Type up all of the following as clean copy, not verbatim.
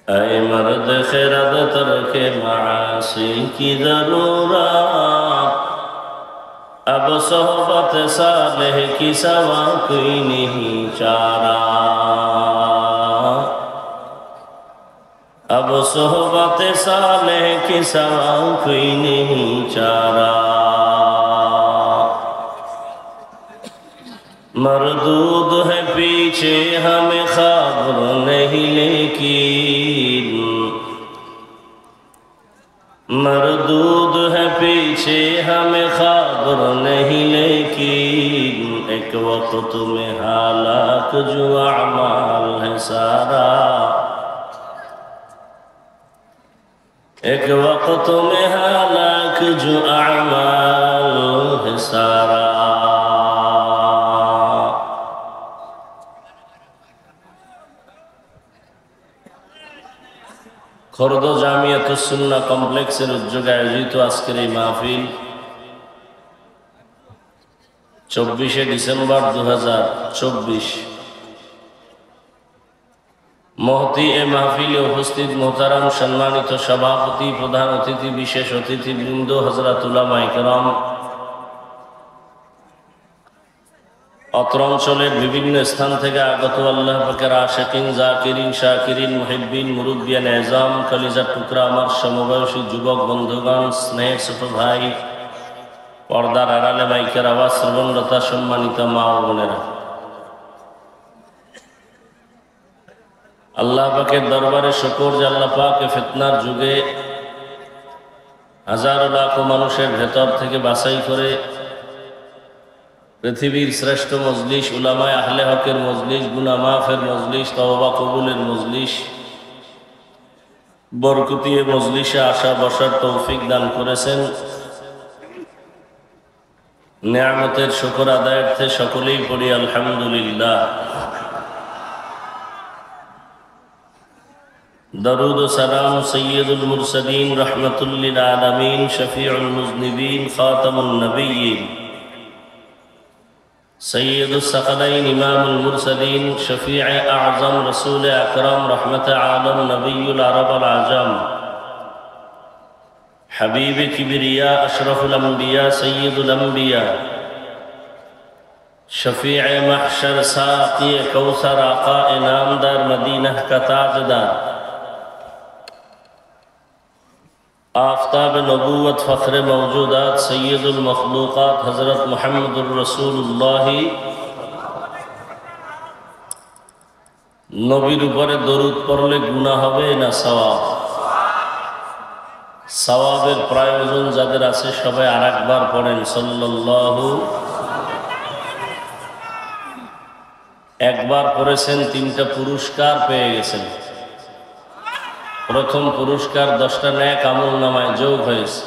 ऐ मर्द खैरत तरके मासी की जरूरत, अब सोहबत सालेह की सवा कोई नहीं चारा। अब सोहबत सालेह की सवा कोई नहीं चारा। मरदूद है पीछे हमें खबर नहीं, लेकिन मरदूद है पीछे हमें खबर नहीं, लेकिन एक वक्त में हालात जो अमाल है सारा। एक वक्त में हालात जो अमाल है सारा। খর্দ জামিয়াতুস সুন্নাহ কমপ্লেক্সের উদ্যোগে আয়োজিত আজকের এই মাহফিল 24শে ডিসেম্বর 2024। মহতি এ মাহফিলে উপস্থিত মোহতারাম সম্মানিত সভাপতি, প্রধান অতিথি, বিশেষ অতিথিবৃন্দ, হযরত উলামায়ে কেরাম, অত্র অঞ্চলের বিভিন্ন স্থান থেকে আগত আল্লাহ পাকের আশিকিন, জাকিরিন, শাকিরিন, মুহিব্বিন, মুরব্বিয়ান এজাম, কলিজার টুকরা আমার সমবয়সী যুবক বন্ধুগণ, স্নেহের ছোট ভাই, পর্দার আড়ালে মাইকের আওয়াজ শ্রবণরতা সম্মানিত মা ও বোনেরা, আল্লাহ পাকের দরবারে শুকর যে আল্লাহ পাক ফিতনার যুগে হাজার লাখো মানুষের ভেতর থেকে বাছাই করে পৃথিবীর শ্রেষ্ঠ মজলিস, উলামায়ে আহলে হকের মজলিস, গুনাহ মাফের মজলিস, তওবা কবুলের মজলিস, বরকতিয়ে মজলিসে আসা বসার তৌফিক দান করেছেন। নিয়ামতের শুকর আদায়ার্থে সকলেই পড়ি আলহামদুলিল্লাহ। দরুদ ও সালাম সৈয়দুল মুরসালিন, রাহমাতুল লিল আলামিন, শফিউল মুজনিবিন, খাতামুন নবিয়্যিন, سيد الثقلين إمام المرسلين، شفيع أعظم رسول أكرم، رحمة عالم، نبي العرب العجم، حبيب كبرياء، أشرف الأنبياء، سيد الأنبياء، شفيع محشر، ساقي كوثر، آقا نامدار، مدينة کا تاجدار، آفتاب نبوت، فخر موجودات، سید المخلوقات، حضرت محمد রসুল্লাহ। নবীর উপরে দরুদ পড়লে গুনাহ হবে না সওয়াব? সওয়াবের প্রয়োজন যাদের আছে সবাই আরেকবার পড়েন সাল্লাল্লাহু। একবার পড়েছেন, 3টা পুরস্কার পেয়ে গেছেন। প্রথম পুরস্কার 10টা নেক আমল নামায় যোগ হয়েছে।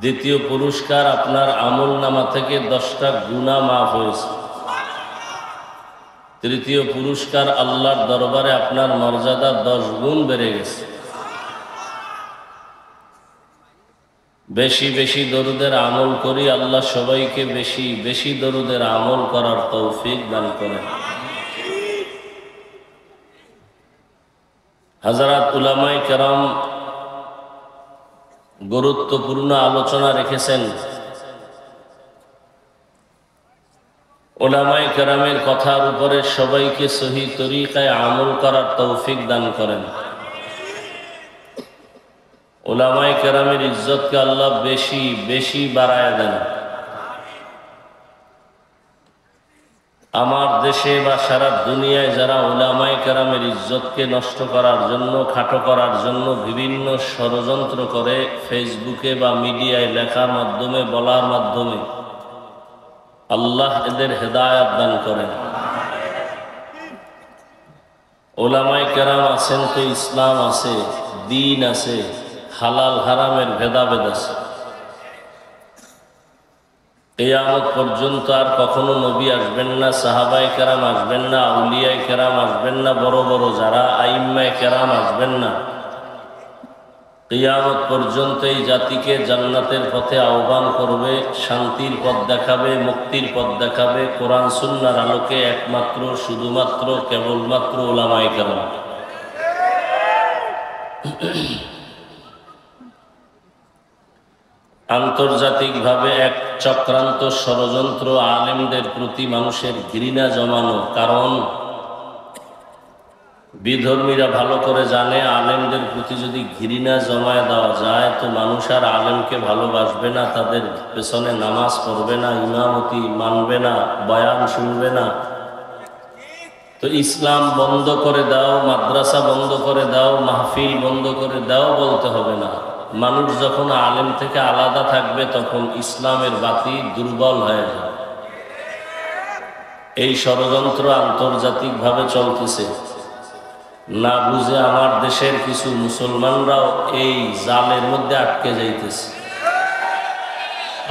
দ্বিতীয় পুরস্কার আপনার আমল নামা থেকে 10টা গুনাহ মাফ হয়েছে। তৃতীয় পুরস্কার আল্লাহর দরবারে আপনার মর্যাদা 10 গুণ বেড়ে গেছে। বেশি বেশি দরুদের আমল করি, আল্লাহ সবাইকে বেশি বেশি দরুদের আমল করার তৌফিক দান করেন। হযরত উলামায়ে কেরাম গুরুত্বপূর্ণ আলোচনা রেখেছেন। উলামায়ে কেরামের কথার উপরে সবাইকে সহি তরিকায় আমল করার তৌফিক দান করেন। উলামায়ে কেরামের ইজ্জতকে আল্লাহ বেশি বেশি বাড়ায় দেন। আমার দেশে বা সারা দুনিয়ায় যারা উলামায়ে কেরামের ইজ্জতকে নষ্ট করার জন্য, খাটো করার জন্য বিভিন্ন ষড়যন্ত্র করে, ফেসবুকে বা মিডিয়ায় লেখার মাধ্যমে, বলার মাধ্যমে, আল্লাহ এদের হেদায়েত দান করেন। উলামায়ে কেরাম আছেন তো ইসলাম আছে, দ্বীন আছে, হালাল হারামের ভেদাভেদ আছে। কিয়ামত পর্যন্ত আর কখনো নবী আসবেন না, সাহাবায়ে কেরাম আসবেন না, আউলিয়ায়ে কেরাম আসবেন না, বড় বড় যারা আইম্মায়ে কেরাম আসবেন না। কিয়ামত পর্যন্ত এই জাতিকে জান্নাতের পথে আহ্বান করবে, শান্তির পথ দেখাবে, মুক্তির পথ দেখাবে কোরআন সুন্নাহর আলোকে একমাত্র, শুধুমাত্র, কেবলমাত্র উলামায়ে কেরাম। আন্তর্জাতিকভাবে এক চক্রান্ত ষড়যন্ত্র আলেমদের প্রতি মানুষের ঘৃণা জমানো। কারণ বিধর্মীরা ভালো করে জানে আলেমদের প্রতি যদি ঘৃণা জমায় দেওয়া যায় তো মানুষ আর আলেমকে ভালোবাসবে না, তাদের পেছনে নামাজ পড়বে না, ইমামতি মানবে না, বয়ান শুনবে না। তো ইসলাম বন্ধ করে দাও, মাদ্রাসা বন্ধ করে দাও, মাহফিল বন্ধ করে দাও বলতে হবে না। মানুষ যখন আলেম থেকে আলাদা থাকবে তখন ইসলামের বাতি দুর্বল হয়ে যাবে। এই ষড়যন্ত্র আন্তর্জাতিকভাবে চলতেছে। না বুঝে আমার দেশের কিছু মুসলমানরাও এই জালের মধ্যে আটকে যাইতেছে।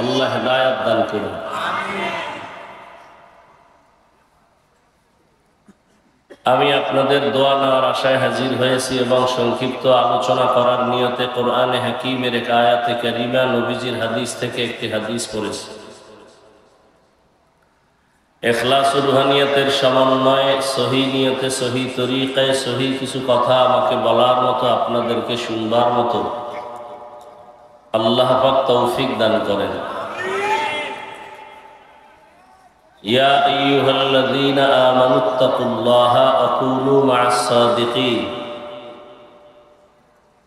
আল্লাহ হেদায়েত দান করুন। আমি আপনাদের দোয়া নেওয়ার আশায় হাজির হয়েছি এবং সংক্ষিপ্ত আলোচনা করার নিয়তে কোরআনে হাকিমের এক আয়াতে কারিমা, নবীজির হাদিস থেকে একটি হাদিস পড়েছি। ইখলাস ও রুহানিয়তের সমন্বয়ে সহি নিয়তে, সহি তরিকায়, সহি কিছু কথা আমাকে বলার মতো, আপনাদেরকে শুনবার মতো আল্লাহ পাক তৌফিক দান করেন। ইয়া আইয়ুহাল্লাযীনা আমানুত্তাকুল্লাহা ওয়া কুনু মা'আস সাদিকিন।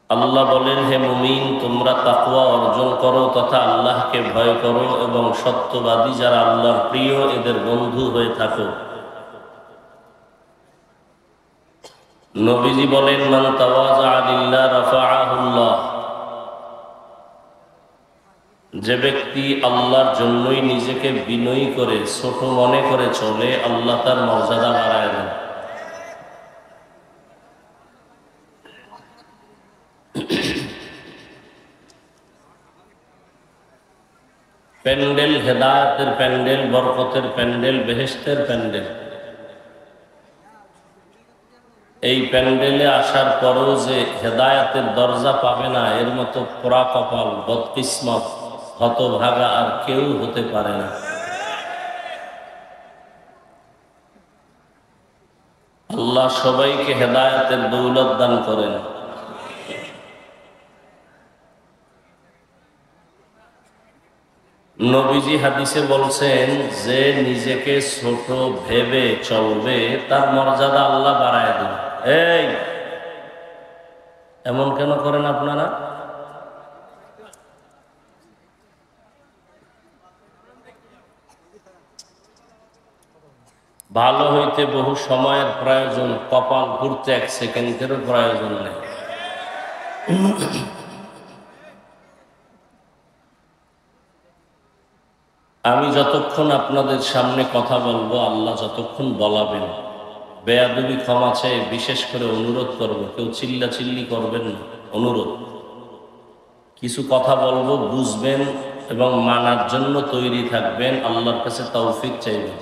আল্লাহ বলেন, হে মুমিন, তোমরা তাকওয়া অর্জন করো তথা আল্লাহকে ভয় করো এবং সত্যবাদী যারা আল্লাহর প্রিয় এদের বন্ধু হয়ে থাকো। নবীজি বলেন, মান তাওয়াযা লিল্লাহ রাফাআহুল্লাহ। যে ব্যক্তি আল্লাহর জন্যই নিজেকে বিনয়ী করে, ছোট মনে করে চলে, আল্লাহ তার মর্যাদা বাড়ায় দেন। প্যান্ডেল, হেদায়েতের প্যান্ডেল, বরকতের প্যান্ডেল, বেহেশতের প্যান্ডেল। এই প্যান্ডেলে আসার পরও যে হেদায়েতের দরজা পাবে না, এর মতো পোড়া কপাল, বদকিসমত, হতভাগা আর কেউ হতে পারে না। আল্লাহ সবাইকে হেদায়েতের দৌলত দান করেন। নবীজি হাদিসে বলছেন, যে নিজেকে ছোট ভেবে চলবে তার মর্যাদা আল্লাহ বাড়ায় দেন। এই এমন কেন করেন আপনারা? ভালো হইতে বহু সময়ের প্রয়োজন, কপাল ঘুরতে এক সেকেন্ডেরও প্রয়োজন নেই। আমি যতক্ষণ আপনাদের সামনে কথা বলবো, আল্লাহ যতক্ষণ বলাবেন, বেয়াদবি ক্ষমা চেয়ে বিশেষ করে অনুরোধ করব, কেউ চিল্লাচিল্লি করবেন না। অনুরোধ, কিছু কথা বলবো, বুঝবেন এবং মানার জন্য তৈরি থাকবেন, আল্লাহর কাছে তৌফিক চাইবেন।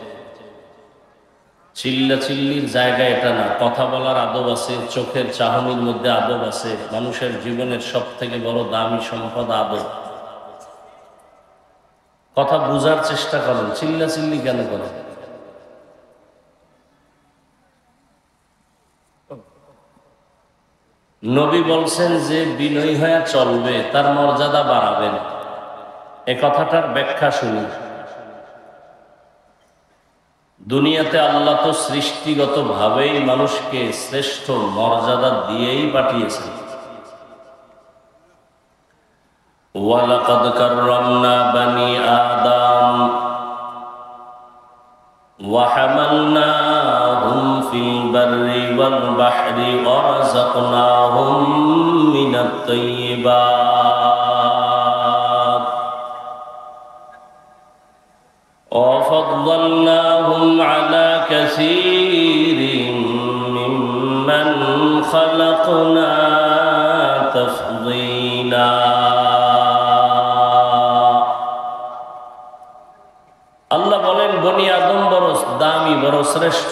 চিল্লাচিল্লির জায়গা এটা না। কথা বলার আদব আছে, চোখের চাহনির মধ্যে আদব আছে। মানুষের জীবনের সব থেকে বড় দামি সম্পদ আদব। কথা বুঝার চেষ্টা করেন, চিল্লাচিল্লি কেন করেন? নবী বলছেন, যে বিনয়ী হয়ে চলবে তার মর্যাদা বাড়াবেন। এ কথাটার ব্যাখ্যা শুনি। দুনিয়াতে আল্লাহ তো সৃষ্টিগতভাবেই মানুষকে শ্রেষ্ঠ মর্যাদা দিয়েই পাঠিয়েছেন। ওয়ালাকাদ কাররামনা বানি আদম ওয়া হামালনাহুম ফিল বাররি ওয়াল বাহরি ওয়া রাযাকনাহুম মিনাত তাইয়্যিবাত ওয়া ফাদ্দালনাহুম আলা কাসীরিন মিম্মান খালাকনা তাফদীলা। আল্লাহ বলেন, বনি আদম বড় দামি, বড় শ্রেষ্ঠ।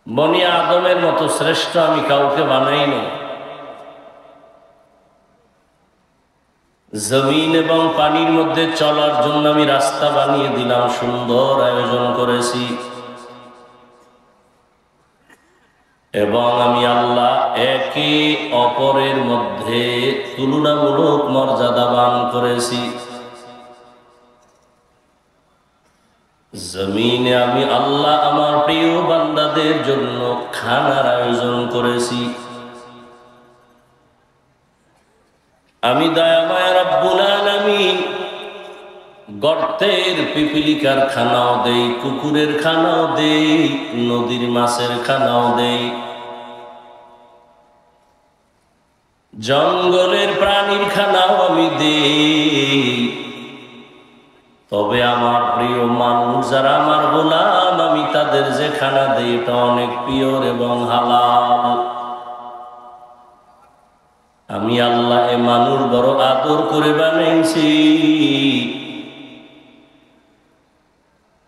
বনি আদমের মতো শ্রেষ্ঠ আমি কাউকে বানাইনি। জমিন এবং পানির মধ্যে চলার জন্য আমি রাস্তা বানিয়ে দিলাম, সুন্দর আয়োজন করেছি। এবং আমি আল্লাহ একে অপরের মধ্যে তুলনামূলক মর্যাদাবান করেছি। জমিনে আমি আল্লাহ আমার প্রিয় বান্দাদের জন্য খানার আয়োজন করেছি। আমি দয়াময় রব্বুল আলামিন গর্তের পিপিলিকার খানাও দেই, কুকুরের খানাও দেই, নদীর মাছের খানাও দেই, জঙ্গলের প্রাণীর খানাও আমি দেই। তবে আমার প্রিয় মানুষ যারা আমার গোলাম, আমি তাদের যে খানা দেই এটা অনেক পিওর এবং হালাল। আমি আল্লাহ এ মানুষ বড় আদর করে বানাইছি।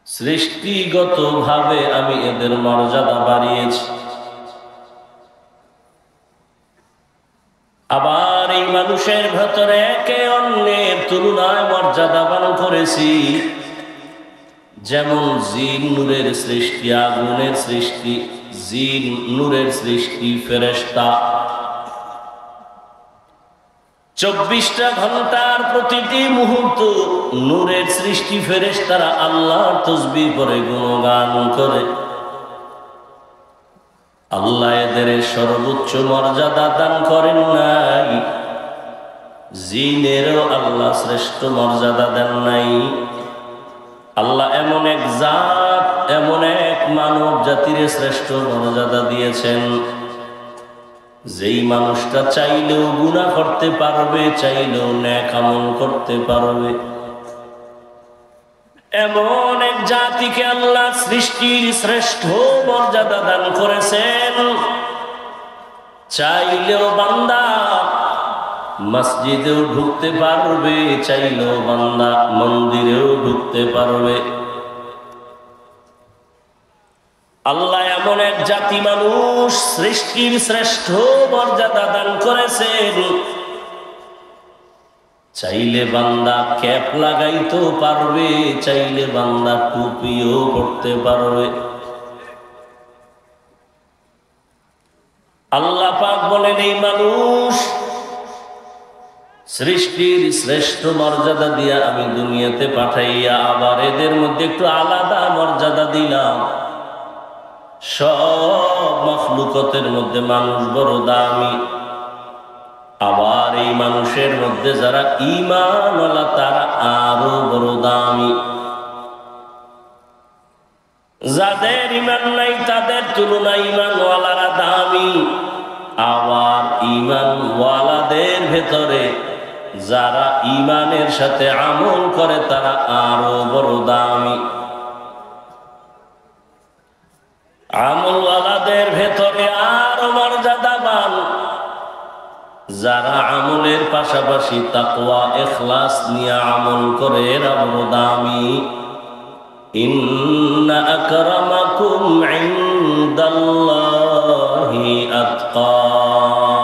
সৃষ্টিগত ভাবে আমি এদের মর্যাদা বাড়িয়েছি। আবার এই মানুষের ভেতরে একে অন্যের তুলনায় মর্যাদাবান করেছি। যেমন জিন নূরের সৃষ্টি, আগুনের সৃষ্টি, জিন নূরের সৃষ্টি, ফেরেশতা 24টা ঘন্টার প্রতিটি মুহূর্ত নূরের সৃষ্টি। ফেরেশতারা আল্লাহর তাসবিহ করে, গুণগান করে। আল্লাহ এদের সর্বোচ্চ মর্যাদা দান করেন নাই, জিনেরও আল্লাহ শ্রেষ্ঠ মর্যাদা দেন নাই। আল্লাহ এমন এক জাত, এমন এক মানব জাতির শ্রেষ্ঠ মর্যাদা দিয়েছেন, যেই মানুষটা চাইলেও গুনাহ করতে পারবে, চাইলেও নেক আমল করতে পারবে। এমন এক জাতিকে আল্লাহ সৃষ্টির শ্রেষ্ঠ মর্যাদা দান করেছেন। চাইলেও বান্দা মসজিদেও ঢুকতে পারবে, চাইলেও বান্দা মন্দিরেও ঢুকতে পারবে। আল্লাহ এমন এক জাতি মানুষ সৃষ্টির শ্রেষ্ঠ মর্যাদা দান করেছেন। চাইলে বান্দা ক্যাপ লাগাইতেও পারবে, চাইলে বান্দা টুপিও পড়তে পারবে। আল্লাহ পাক বলেন এই মানুষ সৃষ্টির শ্রেষ্ঠ মর্যাদা দিয়া আমি দুনিয়াতে পাঠাইয়া আবার এদের মধ্যে একটু আলাদা মর্যাদা দিলাম। সব মাখলুকতের মধ্যে মানুষ বড় দামি। আবার এই মানুষের মধ্যে যারা ঈমানওয়ালা তারা আরো বড় দামি। যাদের ঈমান নাই তাদের তুলনায় ঈমানওয়ালারা দামি। আবার ঈমানওয়ালাদের ভেতরে যারা ঈমানের সাথে আমল করে তারা আরো বড় দামি। আমলওয়ালাদের ভেতরে আরো মর্যাদাবান যারা আমলের পাশাপাশি তাকওয়া ইখলাস নিয়ে আমল করে এরা বড় দামি। ইন্না আকরামাকুম ইনদাল্লাহি আতকাকুম।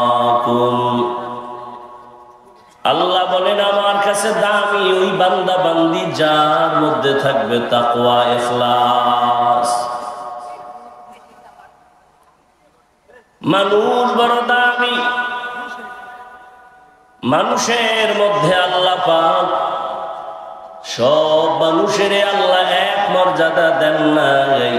আল্লাহ বলেন আমার কাছে দামি ওই বান্দা বান্দি যার মধ্যে থাকবে তাকওয়া ইখলাস। মানুষ বড় দামি। মানুষের মধ্যে আল্লাহ পাক সব মানুষের আল্লাহ এক মর্যাদা দেন নাই।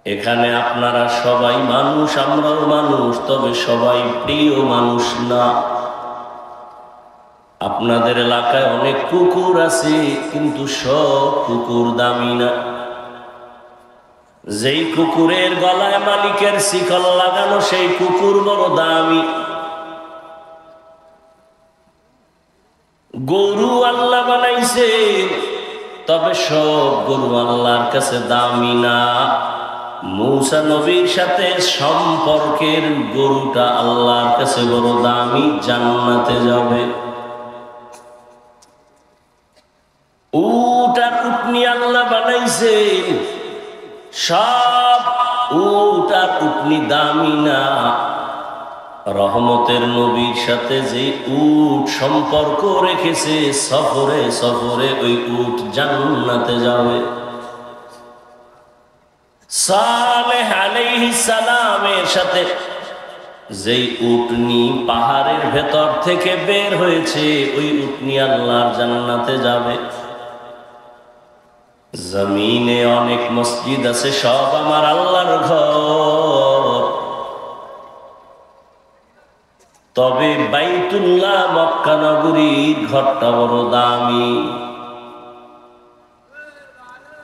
এখানে আপনারা সবাই মানুষ, আমরাও মানুষ, তবে সবাই প্রিয় মানুষ না। আপনাদের এলাকায় অনেক কুকুর আছে, কিন্তু সব কুকুর দামি না। যেই কুকুরের গলায় মালিকের শিকল লাগানো সেই কুকুর বড় দামি। গরু আল্লাহ বানাইছে, তবে সব গরু আল্লাহর কাছে দামি না। মূসা নবীর সাথে সম্পর্কের গরুটা আল্লাহর কাছে বড় দামি, জান্নাতে যাবে। উট আর উটনি আল্লাহ বানাইছে, সব উট আর উটনি দামি না। রহমতের নবীর সাথে যে উট সম্পর্ক রেখেছে, সফরে সফরে ওই উট জান্নাতে যাবে। সালেহ আলাইহিস সালামের সাথে যেই উটনি পাহাড়ের ভেতর থেকে বের হয়েছে ওই উটনি আল্লাহর জান্নাতে যাবে। জমিনে অনেক মসজিদ আছে, সব আমার আল্লাহর ঘর, তবে বাইতুল্লাহ মক্কা নগরীর ঘরটা বড় দামি।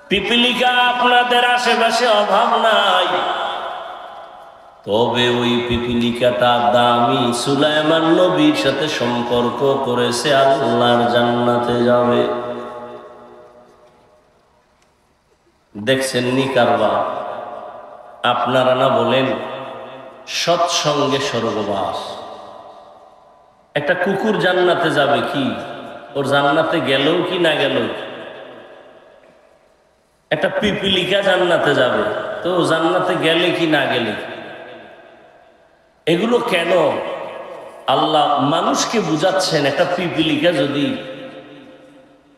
পিপিলিকা আপনাদের আশেপাশে অভাব নাই, তবে ওই পিপিলিকাটা দামি। সুলাইমান নবীর সাথে সম্পর্ক করেছে, আল্লাহর জান্নাতে যাবে। দেখছেন নি কারবার? আপনারা না বলেন সৎসঙ্গে স্বর্গবাস। একটা কুকুর জান্নাতে যাবে কি? ওর জান্নাতে গেলেও কি না গেলেও। একটা পিপিলিকা জান্নাতে যাবে, তো জান্নাতে গেলে কি না গেলে। এগুলো কেন? আল্লাহ মানুষকে বুঝাচ্ছেন, একটা পিপিলিকা যদি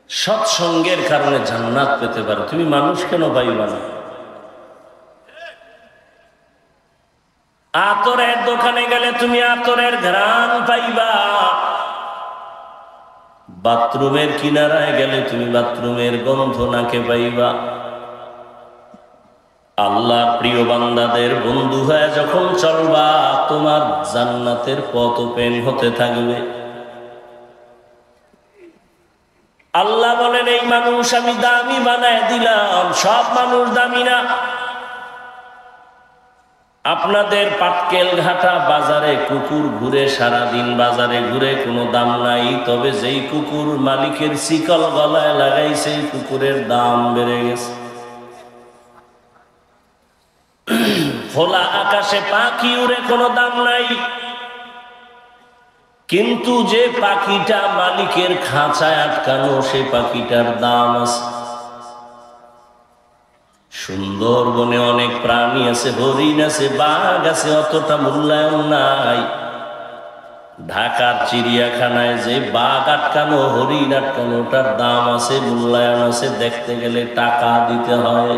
সৎসঙ্গের কারণে জান্নাত পেতে পারে, তুমি মানুষ কেন পাইবা না? আতরের দোকানে গেলে তুমি আতরের ঘ্রাণ পাইবা, বাথরুমের কিনারায় গেলে তুমি বাথরুমের গন্ধ নাকে পাইবা। আল্লাহর প্রিয় বান্দাদের বন্ধু হয়ে যখন চলবা, তোমার জান্নাতের পথ ওপেন হতে থাকবে। আল্লাহ বলেন, এই মানুষ আমি দামি বানায় দিলাম। সব মানুষ দামি না। আপনাদের পাটকেল ঘাটা বাজারে কুকুর ঘুরে, সারাদিন বাজারে ঘুরে, কোনো দাম নাই, তবে যেই কুকুর মালিকের শিকল গলায় লাগাই, সেই কুকুরের দাম বেড়ে গেছে। খোলা আকাশে পাখি উড়ে, কোনো দাম নাই, কিন্তু যে পাখিটা মালিকের খাঁচায় আটকানো, সে পাখিটার দাম আছে। সুন্দরবনে অনেক প্রাণী আছে, হরিণ আছে, বাঘ আছে, অতটা মূল্যায়ন নাই। ঢাকার চিড়িয়াখানায় যে বাঘ আটকানো, হরিণ আটকানো, ওটার দাম আছে, মূল্যায়ন আছে, দেখতে গেলে টাকা দিতে হয়।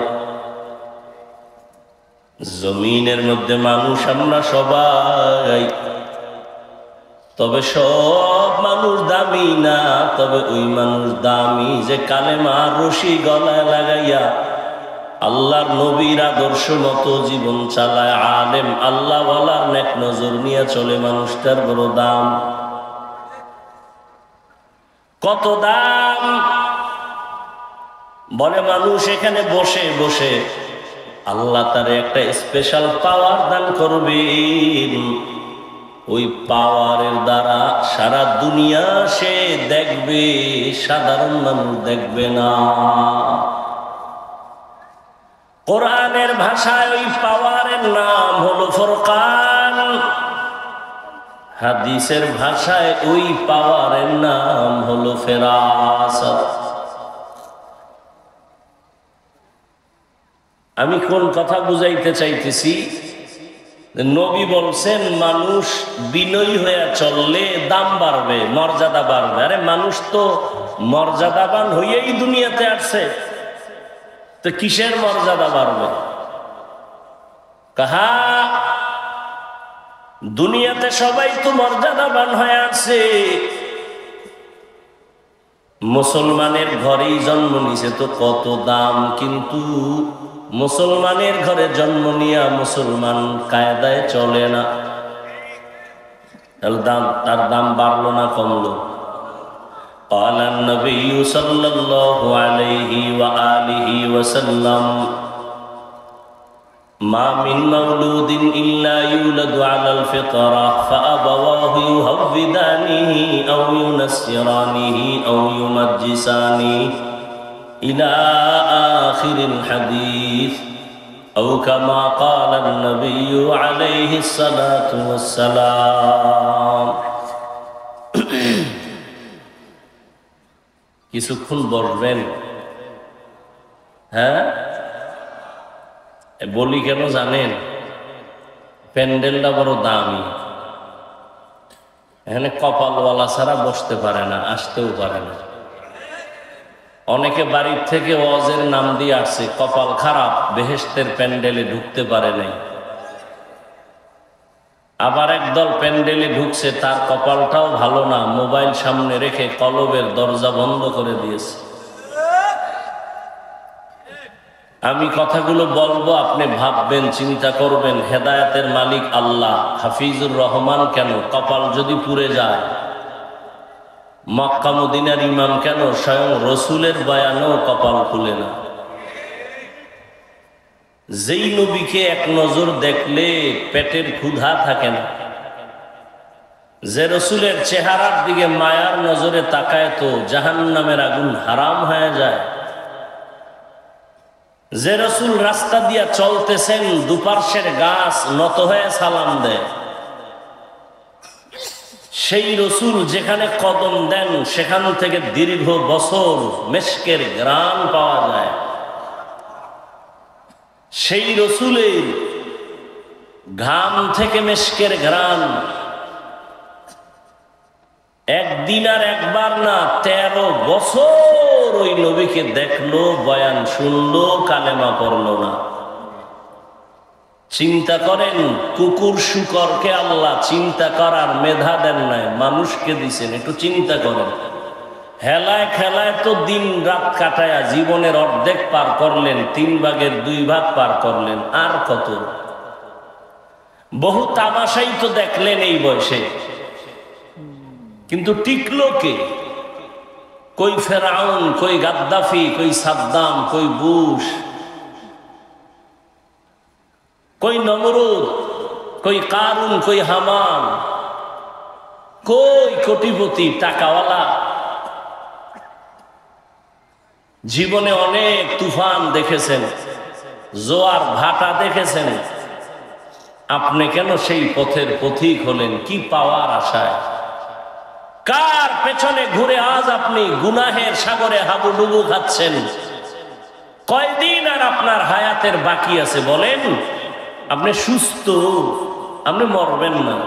জমিনের মধ্যে মানুষ আমরা সবাই, তবে সব মানুষ দামি না। তবে ওই মানুষ দামি যে কালেমার রশি গলায় লাগাইয়া আল্লাহর নবীর আদর্শ মতো জীবন চালায়, আলেম আল্লাহ ওয়ালার নেক নজর নিয়ে চলে, মানুষটার বড় দাম। কত দাম! বলে মানুষ এখানে বসে বসে আল্লাহ তার একটা স্পেশাল পাওয়ার দান করবেন। ওই পাওয়ারের দ্বারা সারা দুনিয়া সে দেখবে, সাধারণ মানুষ দেখবে না। কোরআনের ভাষায় ওই পাওয়ারের নাম হলো ফুরকান, হাদিসের ভাষায় ওই পাওয়ারের নাম হলো ফেরাসত। আমি কোন কথা বুঝাইতে চাইতেছি? নবী বলছেন মানুষ বিনয়ী হয়ে চললে দাম বাড়বে, মর্যাদা বাড়বে। আরে মানুষ তো মর্যাদাবান হইয়াই দুনিয়াতে আসছে, তো কিসের মর্যাদা বাড়বে? কাহা দুনিয়াতে সবাই তো মর্যাদাবান হয়ে আছে। মুসলমানের ঘরেই জন্ম নিছে, তো কত দাম, কিন্তু মুসলমানের ঘরে জন্ম নিয়া মুসলমান কায়দায় চলে না, তার দাম বাড়লো না কমলো? قال النبي صلى الله عليه وآله وسلم ما من مولود إلا يولد على الفطرة فأبواه يهودانه أو ينصرانه أو يمجسانه إلى آخر الحديث أو كما قال النبي عليه الصلاة والسلام. কিছুক্ষণ বলবেন? হ্যাঁ, বলি কেন জানেন? প্যান্ডেলটা বড় দামি, এখানে কপালওয়ালা ছাড়া বসতে পারে না, আসতেও পারে না। অনেকে বাড়ির থেকে ওয়াজের নাম দিয়ে আসছে, কপাল খারাপ, বেহেশতের প্যান্ডেলে ঢুকতে পারে নাই। আবার একদল প্যান্ডেলে ঢুকছে, তার কপালটাও ভালো না, মোবাইল সামনে রেখে কলবের দরজা বন্ধ করে দিয়েছে। আমি কথাগুলো বলবো, আপনি ভাববেন, চিন্তা করবেন। হেদায়েতের মালিক আল্লাহ, হাফিজুর রহমান কেন, কপাল যদি পুড়ে যায়। মক্কা মদিনার ইমাম কেন, স্বয়ং রসুলের বয়ানেও কপাল খুলে না। যেই নবীকে এক নজর দেখলে পেটের ক্ষুধা থাকে না, যে রসুলের চেহারার দিকে মায়ার নজরে তাকায় তো জাহান্নামের আগুন হারাম হয়ে যায়, যে রসুল রাস্তা দিয়া চলতেছেন দুপার্শ্বের গাছ নত হয়ে সালাম দেয়, সেই রসুল যেখানে কদম দেন সেখান থেকে দীর্ঘ বছর মেশকের ঘ্রাণ পাওয়া যায়। সেই রসুলের ঘাম থেকে মেশকের ঘ্রাণ একদিন আর একবার না, 13 বছর ওই নবীকে দেখলো, বয়ান শুনলো, কালেমা পড়লো না। চিন্তা করেন, কুকুর শুকরকে আল্লাহ চিন্তা করার মেধা দেন নাই, মানুষকে দিছেন। একটু চিন্তা করেন, হেলায় খেলায় তো দিন রাত কাটায়া জীবনের অর্ধেক পার করলেন, 3 ভাগের 2 ভাগ পার করলেন, আর কত? বহু তামাশাই তো দেখলেন এই বয়সে, কিন্তু টিকলো কে? কই ফেরাউন, কই গাদ্দাফি, কই সাদ্দাম, কই বুশ, কই নমরুদ, কই কারুন, কই হামান, কই কোটিপতি টাকাওয়ালা? জীবনে অনেক তুফান দেখেছেন, জোয়ার ভাটা দেখেছেন, আপনি কেন সেই পথের পথিক হলেন? কি পাওয়ার আশায়? কার পেছনে ঘুরে আজ আপনি গুনাহের সাগরে হাবুডুবু খাচ্ছেন? কয়দিন আর আপনার হায়াতের বাকি আছে বলেন? আপনি সুস্থ, আপনি মরবেন না।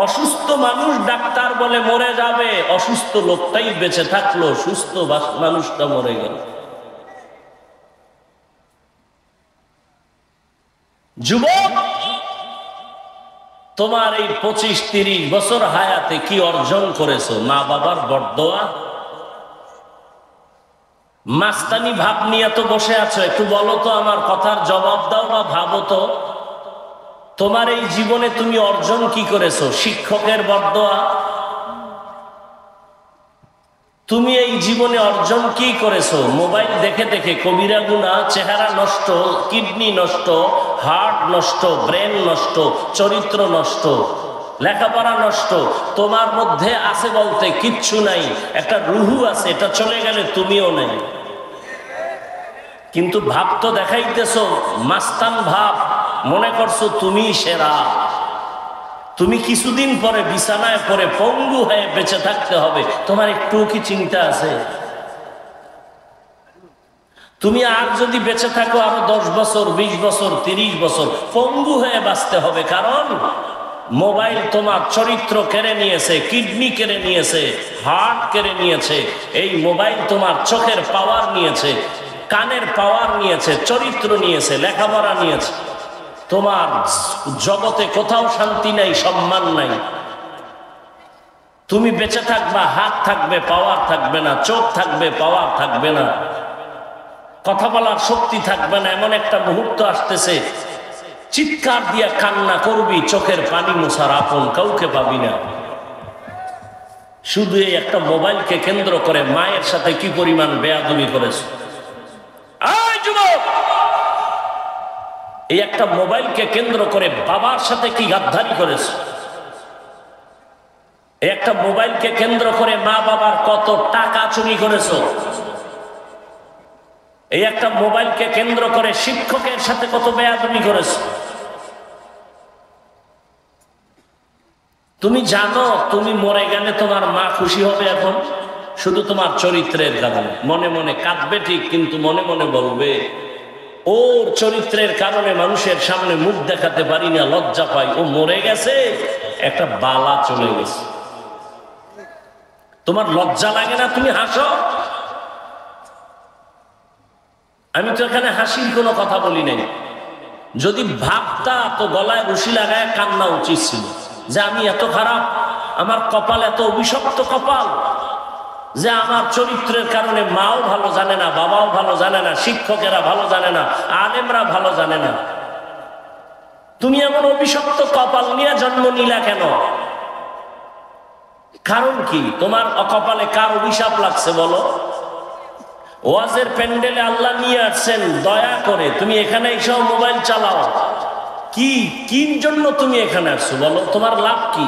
অসুস্থ মানুষ ডাক্তার বলে মরে যাবে, অসুস্থ লোকটাই বেঁচে থাকলো, সুস্থ মানুষটা মরে গেল। যুবক, তোমার এই 25-30 বছর হায়াতে কি অর্জন করেছো? মা বাবার বরদোয়া, মাস্তানি ভাব নিয়ে তো বসে আছো। একটু বলো তো, আমার কথার জবাব দাও বা ভাবো তো, তোমার এই জীবনে তুমি অর্জন কি করেছো? শিক্ষকের বরদোয়া। তুমি এই জীবনে অর্জন কি করেছো? মোবাইল দেখে দেখে কবিরা গুনাহ, চেহারা নষ্ট, কিডনি নষ্ট, হার্ট নষ্ট, ব্রেন নষ্ট, চরিত্র নষ্ট, লেখাপড়া নষ্ট। তোমার মধ্যে আছে বলতে কিচ্ছু নাই, একটা রুহু আছে, এটা চলে গেলে তুমিও নাই। কিন্তু ভাব তো দেখাইতেছো মাস্তান ভাব, মনে করছো তুমি সেরা। তুমি কিছুদিন পরে বিছানায় পরে পঙ্গু হয়ে বেঁচে থাকতে হবে, তোমার একটু কি চিন্তা আছে? তুমি আর যদি বেঁচে থাকো আরো 10 বছর, 20 বছর, 30 বছর, পঙ্গু হয়ে বাঁচতে হবে। কারণ মোবাইল তোমার চরিত্র কেড়ে নিয়েছে, কিডনি কেড়ে নিয়েছে, হার্ট কেড়ে নিয়েছে। এই মোবাইল তোমার চোখের পাওয়ার নিয়েছে, কানের পাওয়ার নিয়েছে, চরিত্র নিয়েছে, লেখাপড়া নিয়েছে। তোমার জগতে কোথাও শান্তি নাই, সম্মান নাই। তুমি বেঁচে থাকবা, হাত থাকবে, পাওয়ার থাকবে না, চোখ থাকবে, পাওয়ার থাকবে না, কথা বলার শক্তি থাকবে না। এমন একটা মুহূর্ত আসতেছে, চিৎকার দিয়া কান্না করবি, চোখের পানি মোছার আপন কাউকে পাবি না। শুধু এই একটা মোবাইলকে কেন্দ্র করে মায়ের সাথে কি পরিমাণ বেয়াদবি করেছে। যুবক, এই একটা মোবাইলকে কেন্দ্র করে বাবার সাথে কি গাদ্দারি করেছে। এই একটা মোবাইলকে কেন্দ্র করে মা বাবার কত টাকা চুরি করেছো। এই একটা মোবাইলকে কেন্দ্র করে শিক্ষকের সাথে কত বেয়াদবি করেছো। তুমি জানো তুমি মরে গেলে তোমার মা খুশি হবে এখন শুধু তোমার চরিত্রের কারণে। মনে মনে কাঁদবে ঠিক, কিন্তু মনে মনে বলবে ওর চরিত্রের কারণে মানুষের সামনে মুখ দেখাতে পারি না, লজ্জা পাই। ও মরে গেছে, একটা বালা চলে গেছে। তোমার লজ্জা লাগে না? তুমি হাসো। আমি তো এখানে হাসির কোনো কথা বলি নাই। যদি ভাবতা তো গলায় রশি লাগায় কান্না উচিত ছিল যে আমি এত খারাপ, আমার কপাল এত অভিশপ্ত কপাল যে আমার চরিত্রের কারণে মাও ভালো জানে না, বাবাও ভালো জানে না, শিক্ষকেরা ভালো জানে না, আলেমরা ভালো জানে না। তুমি এমন অভিশপ্ত কপাল নিয়ে জন্ম নিলা কেন? কারণ কি? তোমার কপালে কার অভিশাপ লাগছে বলো? ওয়াজের প্যান্ডেলে আল্লাহ নিয়ে আসছেন দয়া করে, তুমি এখানে এসেও মোবাইল চালাও। কি জন্য তুমি এখানে আসছো বলো? তোমার লাভ কি?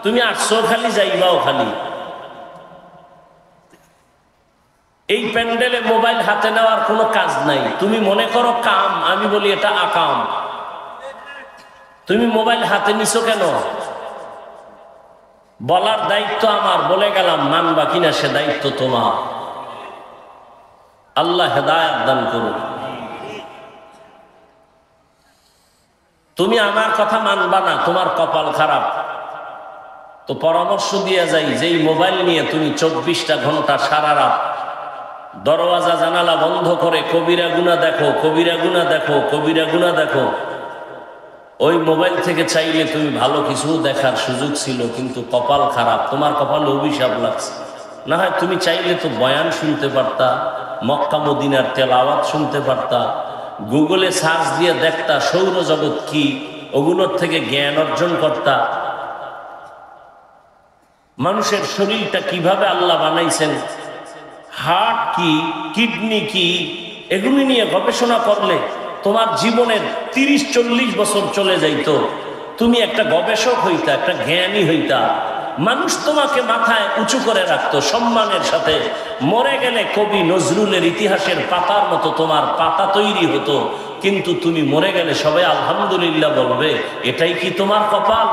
তুমি আসছো খালি, যাইবাও খালি। এই প্যান্ডেলে মোবাইল হাতে নেওয়ার কোনো কাজ নাই। তুমি মনে করো কাম, আমি বলি এটা আকাম। তুমি মোবাইল হাতে নিছো কেন? বলার দায়িত্ব আমার, বলে গেলাম, মানবা কিনা সে দায়িত্ব তোমার। আল্লাহ হেদায়েত দান করুন। তুমি আমার কথা মানবা না, তোমার কপাল খারাপ। তো পরামর্শ দিয়ে যাই, যেই মোবাইল নিয়ে তুমি 24টা ঘন্টা সারা রাত দরওয়াজা জানালা বন্ধ করে কবিরা গুনাহ দেখো, কবিরা গুনাহ দেখো, কবিরা গুনাহ দেখো, ওই মোবাইল থেকে চাইলে তুমি ভালো কিছু দেখার সুযোগ ছিল, কিন্তু কপাল খারাপ, তোমার কপালে অভিশাপ লাগছে। না হয় তুমি চাইলে তো বয়ান শুনতে পারতা, মক্কা মদিনার তেলাওয়াত শুনতে পারতা, গুগলে সার্চ দিয়ে দেখতা সৌরজগৎ কি, ওগুলোর থেকে জ্ঞান অর্জন করতা। মানুষের শরীরটা কিভাবে আল্লাহ বানাইছেন, হার্ট কি, কিডনি কি, এগুলি নিয়ে গবেষণা করলে তোমার জীবনের 30-40 বছর চলে যাইতো। তুমি একটা গবেষক হইতা, একটা জ্ঞানী হইতা। মানুষ তোমাকে মাথায় উঁচু করে রাখতো সম্মানের সাথে। মরে গেলে কবি নজরুলের ইতিহাসের পাতার মতো তোমার পাতা তৈরি হতো, কিন্তু তুমি মরে গেলে সবাই আলহামদুলিল্লাহ বলবে। এটাই কি তোমার কপাল?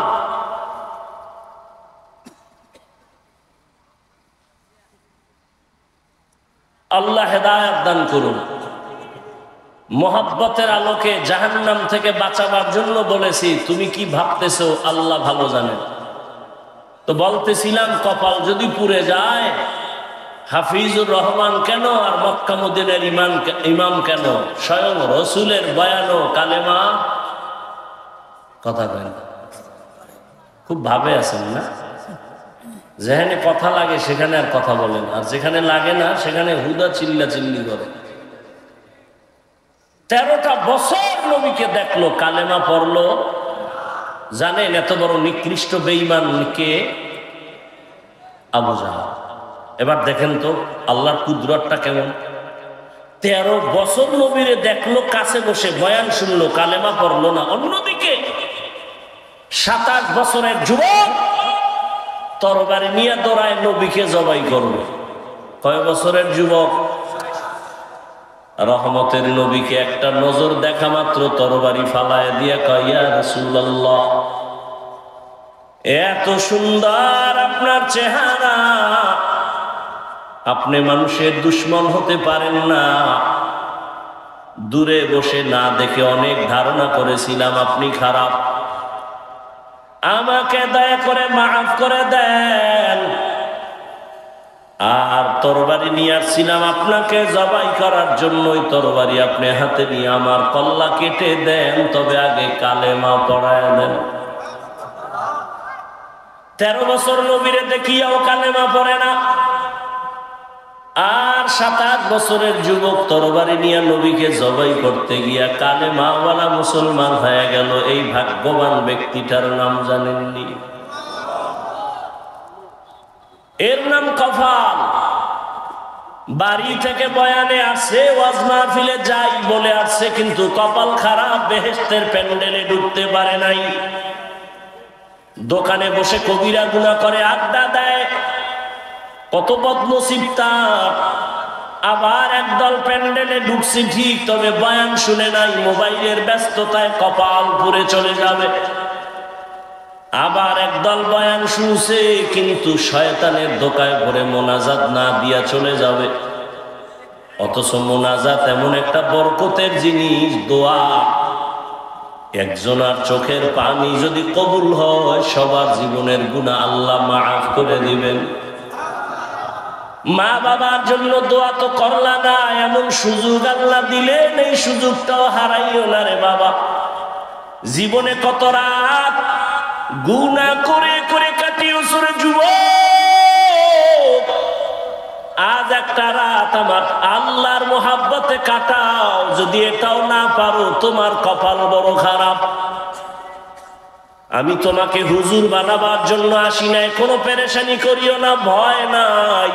আল্লাহ হেদায়েত দান করুন। মোহাব্বতের আলোকে জাহান্নাম থেকে বাঁচাবার জন্য বলেছি, তুমি কি ভাবতেছো আল্লাহ ভালো জানেন। তো বলতেছিলাম, কপাল যদি পুড়ে যায়, হাফিজুর রহমান কেন আর মক্কা মদিনার ইমাম কেন, স্বয়ং রসুলের বয়ানো কালেমা কথা কেন? খুব ভাবে আছেন না? যেখানে কথা লাগে সেখানে আর কথা বলেন, আর যেখানে লাগে না সেখানে হুদা চিল্লা চিল্লি করে। 13টা বছর নবীকে দেখলো, কালেমা পড়লো। জানেন এত বড় নিকৃষ্ট বেঈমান কে? আবু জাহল। এবার দেখেন তো আল্লাহর কুদরতটা কেমন। 13 বছর নবীরে দেখলো, কাছে বসে বয়ান শুনলো, কালেমা পড়লো না। অন্যদিকে 27 বছরের যুবক তরবারি নিয়ে দৌড়ায় নবীকে জবাই করবে। কয় বছরের যুবক? রহমতের নবীকে একটা নজর দেখা মাত্র তরবারি ফালায় দিয়ে কয়, ইয়া রাসূলুল্লাহ, এত সুন্দর আপনার চেহারা, আপনি মানুষের দুশ্মন হতে পারেন না। দূরে বসে না দেখে অনেক ধারণা করেছিলাম আপনি খারাপ। আমাকে দয়া করে মাফ করে দেন। আর তরবারি নিয়ে আসছিলাম আপনাকে জবাই করার জন্য, ওই তরবারি আপনি হাতে নিয়ে আমার কল্লা কেটে দেন, তবে আগে কালেমা পড়ায় দেন। 13 বছর নবীরে দেখিয়াও কালেমা পড়ে না। আর 7-8 বছরের যুবক তরবারি নিয়ে নবীকে জবাই করতে গিয়া কালেমাওয়ালা মুসলমান হয়ে গেল। এই ভাগ্যবান ব্যক্তিটার নাম জানেননি? এর নাম কপাল। বাড়ি থেকে বয়ানে আসছে, ওয়াজ মাহফিলে যাই বলে আসছে, কিন্তু কপাল খারাপ, বেহেশতের প্যান্ডেলে ঢুকতে পারে নাই। দোকানে বসে কবিরা গুনাহ করে আড্ডা দেয়, কত বদনসিব তার। আবার একদল প্যান্ডেলে ঢুকছে ঠিক, তবে বয়ান শুনে নাই, মোবাইলের ব্যস্ততায় কপাল পুড়ে চলে যাবে। আবার একদল বয়ান শুনছে, কিন্তু শয়তানের ধোঁকায় পড়ে মোনাজাত না দিয়া চলে যাবে। অথচ মোনাজাত এমন একটা বরকতের জিনিস, দোয়া। একজনের চোখের পানি যদি কবুল হয়, সবার জীবনের গুনাহ আল্লাহ মাফ করে দিবেন। মা বাবার জন্য দোয়া তো করলা না, এমন সুযোগ আল্লাহ দিলেন, এই সুযোগটাও হারাইও না রে বাবা। জীবনে কত রাত গুনাহ করে করে কাটিয়েছো রে যুবক। আজ একটা রাত আমার আল্লাহর মোহাব্বতে কাটাও। যদি এটাও না পারো তোমার কপাল বড় খারাপ। আমি তোমাকে হুজুর বানাবার জন্য আসি নাই, কোনো পেরেশানি করিও না, ভয় নাই।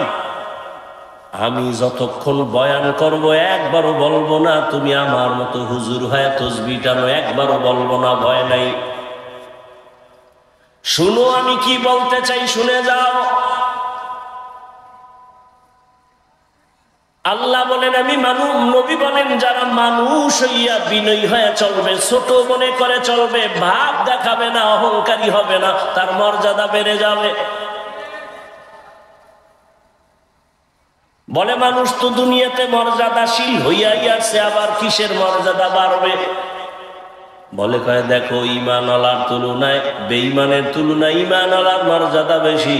আমি যতক্ষণ বয়ান করব একবারও বলবো না তুমি আমার মতো হুজুর হয়ে তসবিহ টানো, একবারও বলবো না, ভয় নাই। শুনো আমি কি বলতে চাই, শুনে যাও। আল্লাহ বলেন আমি মানুষ, নবী বলেন যারা মানুষ হইয়া বিনয়ী হয়ে চলবে, ছোট মনে করে চলবে, ভাব দেখাবে না, অহংকারী হবে না, তার মর্যাদা বেড়ে যাবে। বলে মানুষ তো দুনিয়াতে মর্যাদাশীল হইয়াই আছে, আবার কিসের মর্যাদা বাড়বে? বলে কয় দেখো ঈমানওয়ালার তুলনায় বেঈমানের তুলনায় ঈমানওয়ালার মর্যাদা বেশি,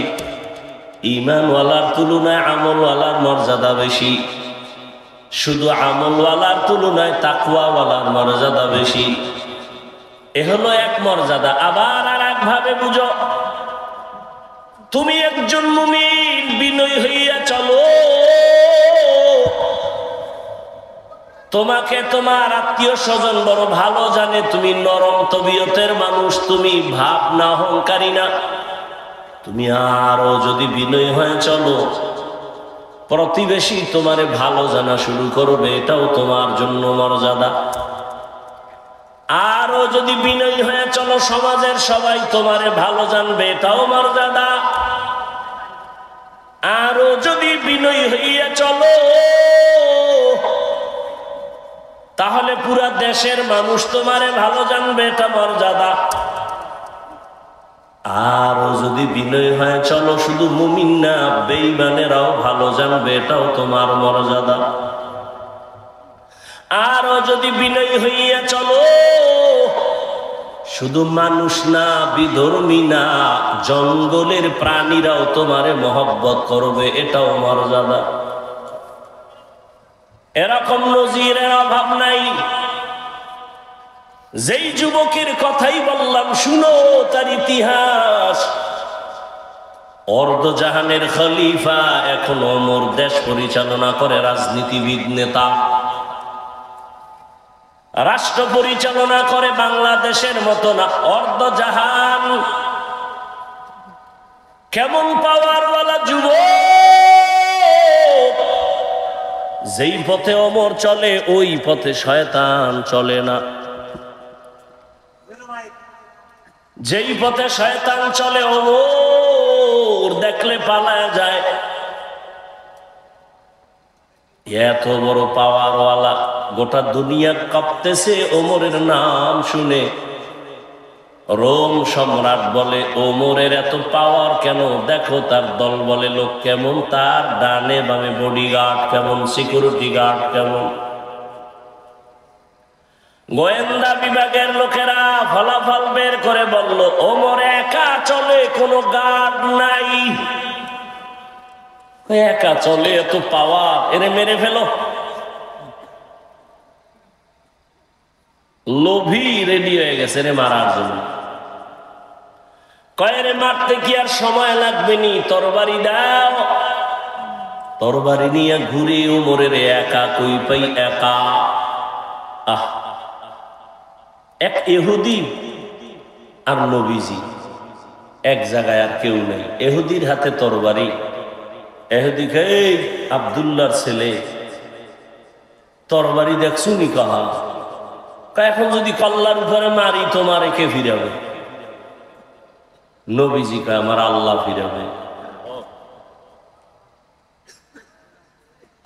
ঈমানওয়ালার তুলনায় আমলওয়ালার মর্যাদা বেশি, শুধু আমলওয়ালার তুলনায় তাকওয়াওয়ালার মর্যাদা বেশি। এ হলো এক মর্যাদা। আবার আর এক ভাবে বুঝো, তুমি একজন মুমিন বিনয়ী হইয়া চলো, তোমাকে তোমার আত্মীয় স্বজন বড় ভালো জানে, তুমি নরম তবিয়তের মানুষ, তুমি ভাব না, অহংকারী না। তুমি আরো যদি বিনয়ী হয়ে চলো, প্রতিবেশী তোমারে ভালো জানা শুরু করবে, এটাও তোমার জন্য মর্যাদা। আরো যদি বিনয়ী হয়ে চলো, সমাজের সবাই তোমারে ভালো জানবে, এটাও মর্যাদা। আরো যদি বিনয়ী হইয়া চলো, তাহলে পুরা দেশের মানুষ তোমারে ভালো জানবে, এটা মর্যাদা। আরো যদি বিনয় হয়ে চলো, শুধু মুমিন না বেঈমানেরাও ভালো জানবে, এটাও তোমার মর্যাদা। আরো যদি বিনয় হইয়া চলো, শুধু মানুষ না বিধর্মী না জঙ্গলের প্রাণীরাও তোমারে মহব্বত করবে, এটাও মর্যাদা। এরকম নজিরের অভাব নাই। যেই যুবকের কথাই বললাম শুনো তার ইতিহাস। অর্ধজাহানের খলিফা, এখন ওমর দেশ পরিচালনা করে, রাজনীতিবিদ নেতা, রাষ্ট্র পরিচালনা করে, বাংলাদেশের মতো না, অর্ধজাহান। কেমন পাওয়ারওয়ালা যুবক! যেই পথে ওমর চলে ওই পথে শয়তান চলে না। যেই পথে শয়তান চলে ওমর দেখলে পালায়া যায়। এত বড় পাওয়ারওয়ালা, গোটা দুনিয়া কাঁপতেছে ওমরের নাম শুনে। রোম সম্রাট বলে ওমরের এত পাওয়ার কেন? দেখো তার দল বলে লোক কেমন, তার ডানে বামে বডিগার্ড কেমন, সিকিউরিটি গার্ড কেমন। গোয়েন্দা বিভাগের লোকেরা ফলাফল বের করে বলল ওমর একা চলে, কোনো গার্ড নাই, একা চলে, এত পাওয়ার, এরে মেরে ফেলো। লোভী রেডি হয়ে গেছে রে মারার জন্য। কয়েরে মারতে কি আর সময় লাগবে নি, তরবারি দাও। তরবারি নিয়ে ঘুরে ওমরের একা কই পাই, একা। আহ, এক ইহুদি আর নবীজি এক জায়গায়, আর কেউ নেই। ইহুদির হাতে তরবারি। ইহুদি কে আব্দুল্লাহর ছেলে, তরবারি দেখছু নি? কাহা এখন যদি কল্লার উপরে মারি তোমারে কে ফিরাবে? নবীজি কে আমার আল্লাহ ফিরাবে।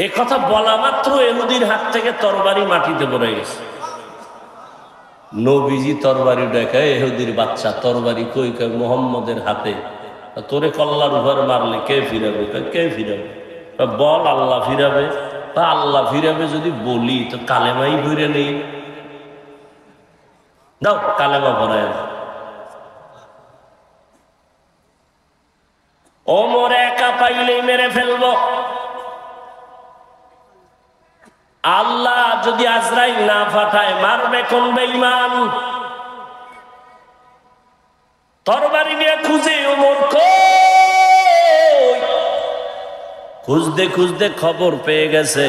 এ কথা বলা মাত্র ইহুদির হাত থেকে তরবারি মাটিতে পড়ে গেছে। নবীজি তরবারি দেখে, ইহুদির বাচ্চা তরবারি কই? কয় মুহাম্মদের হাতে। তোরে কল্লার উপর মারলে কে ফিরাবে? কে ফিরাবে? বল আল্লাহ ফিরাবে। আল্লাহ ফিরাবে যদি বলি তো কালেমাই ফিরে নেই। দাও কালেমা ভরায়। ওমর একা পাইলেই মেরে ফেলবো। আল্লাহ যদি আজরাইল না পাঠায় মারবে কোন বেঈমান? তরবারি নিয়ে খুঁজে ওমর কই, খুঁজতে খুঁজতে খবর পেয়ে গেছে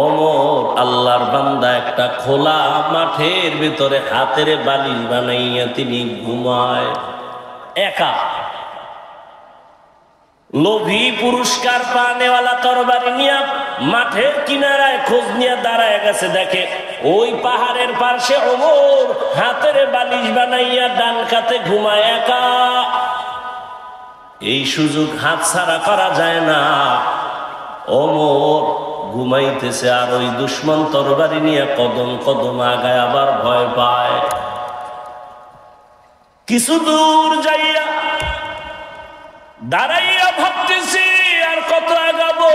ওমর আল্লাহর বান্দা একটা খোলা মাঠের ভিতরে হাতের বালিশ বানাইয়া তিনি ঘুমায় একা। লোভী পুরস্কার পানেওয়ালা তরবারি নিয়ে মাঠের কিনারায় খোঁজ নিয়ে দাঁড়ায় গেছে, দেখে ওই পাহাড়ের পাশে ওমর হাতের বালিশ বানাইয়া ডান কাতে ঘুমায় একা। এই সুযোগ হাতছাড়া করা যায় না। ওমর ঘুমাইতেছে আর ওই দুশ্মন তরবারি নিয়ে কদম কদম আগায়, আবার ভয় পায়। কিছু দূর যাইয়া দাঁড়াইয়া ভাবতেছি আর কত আগাবো।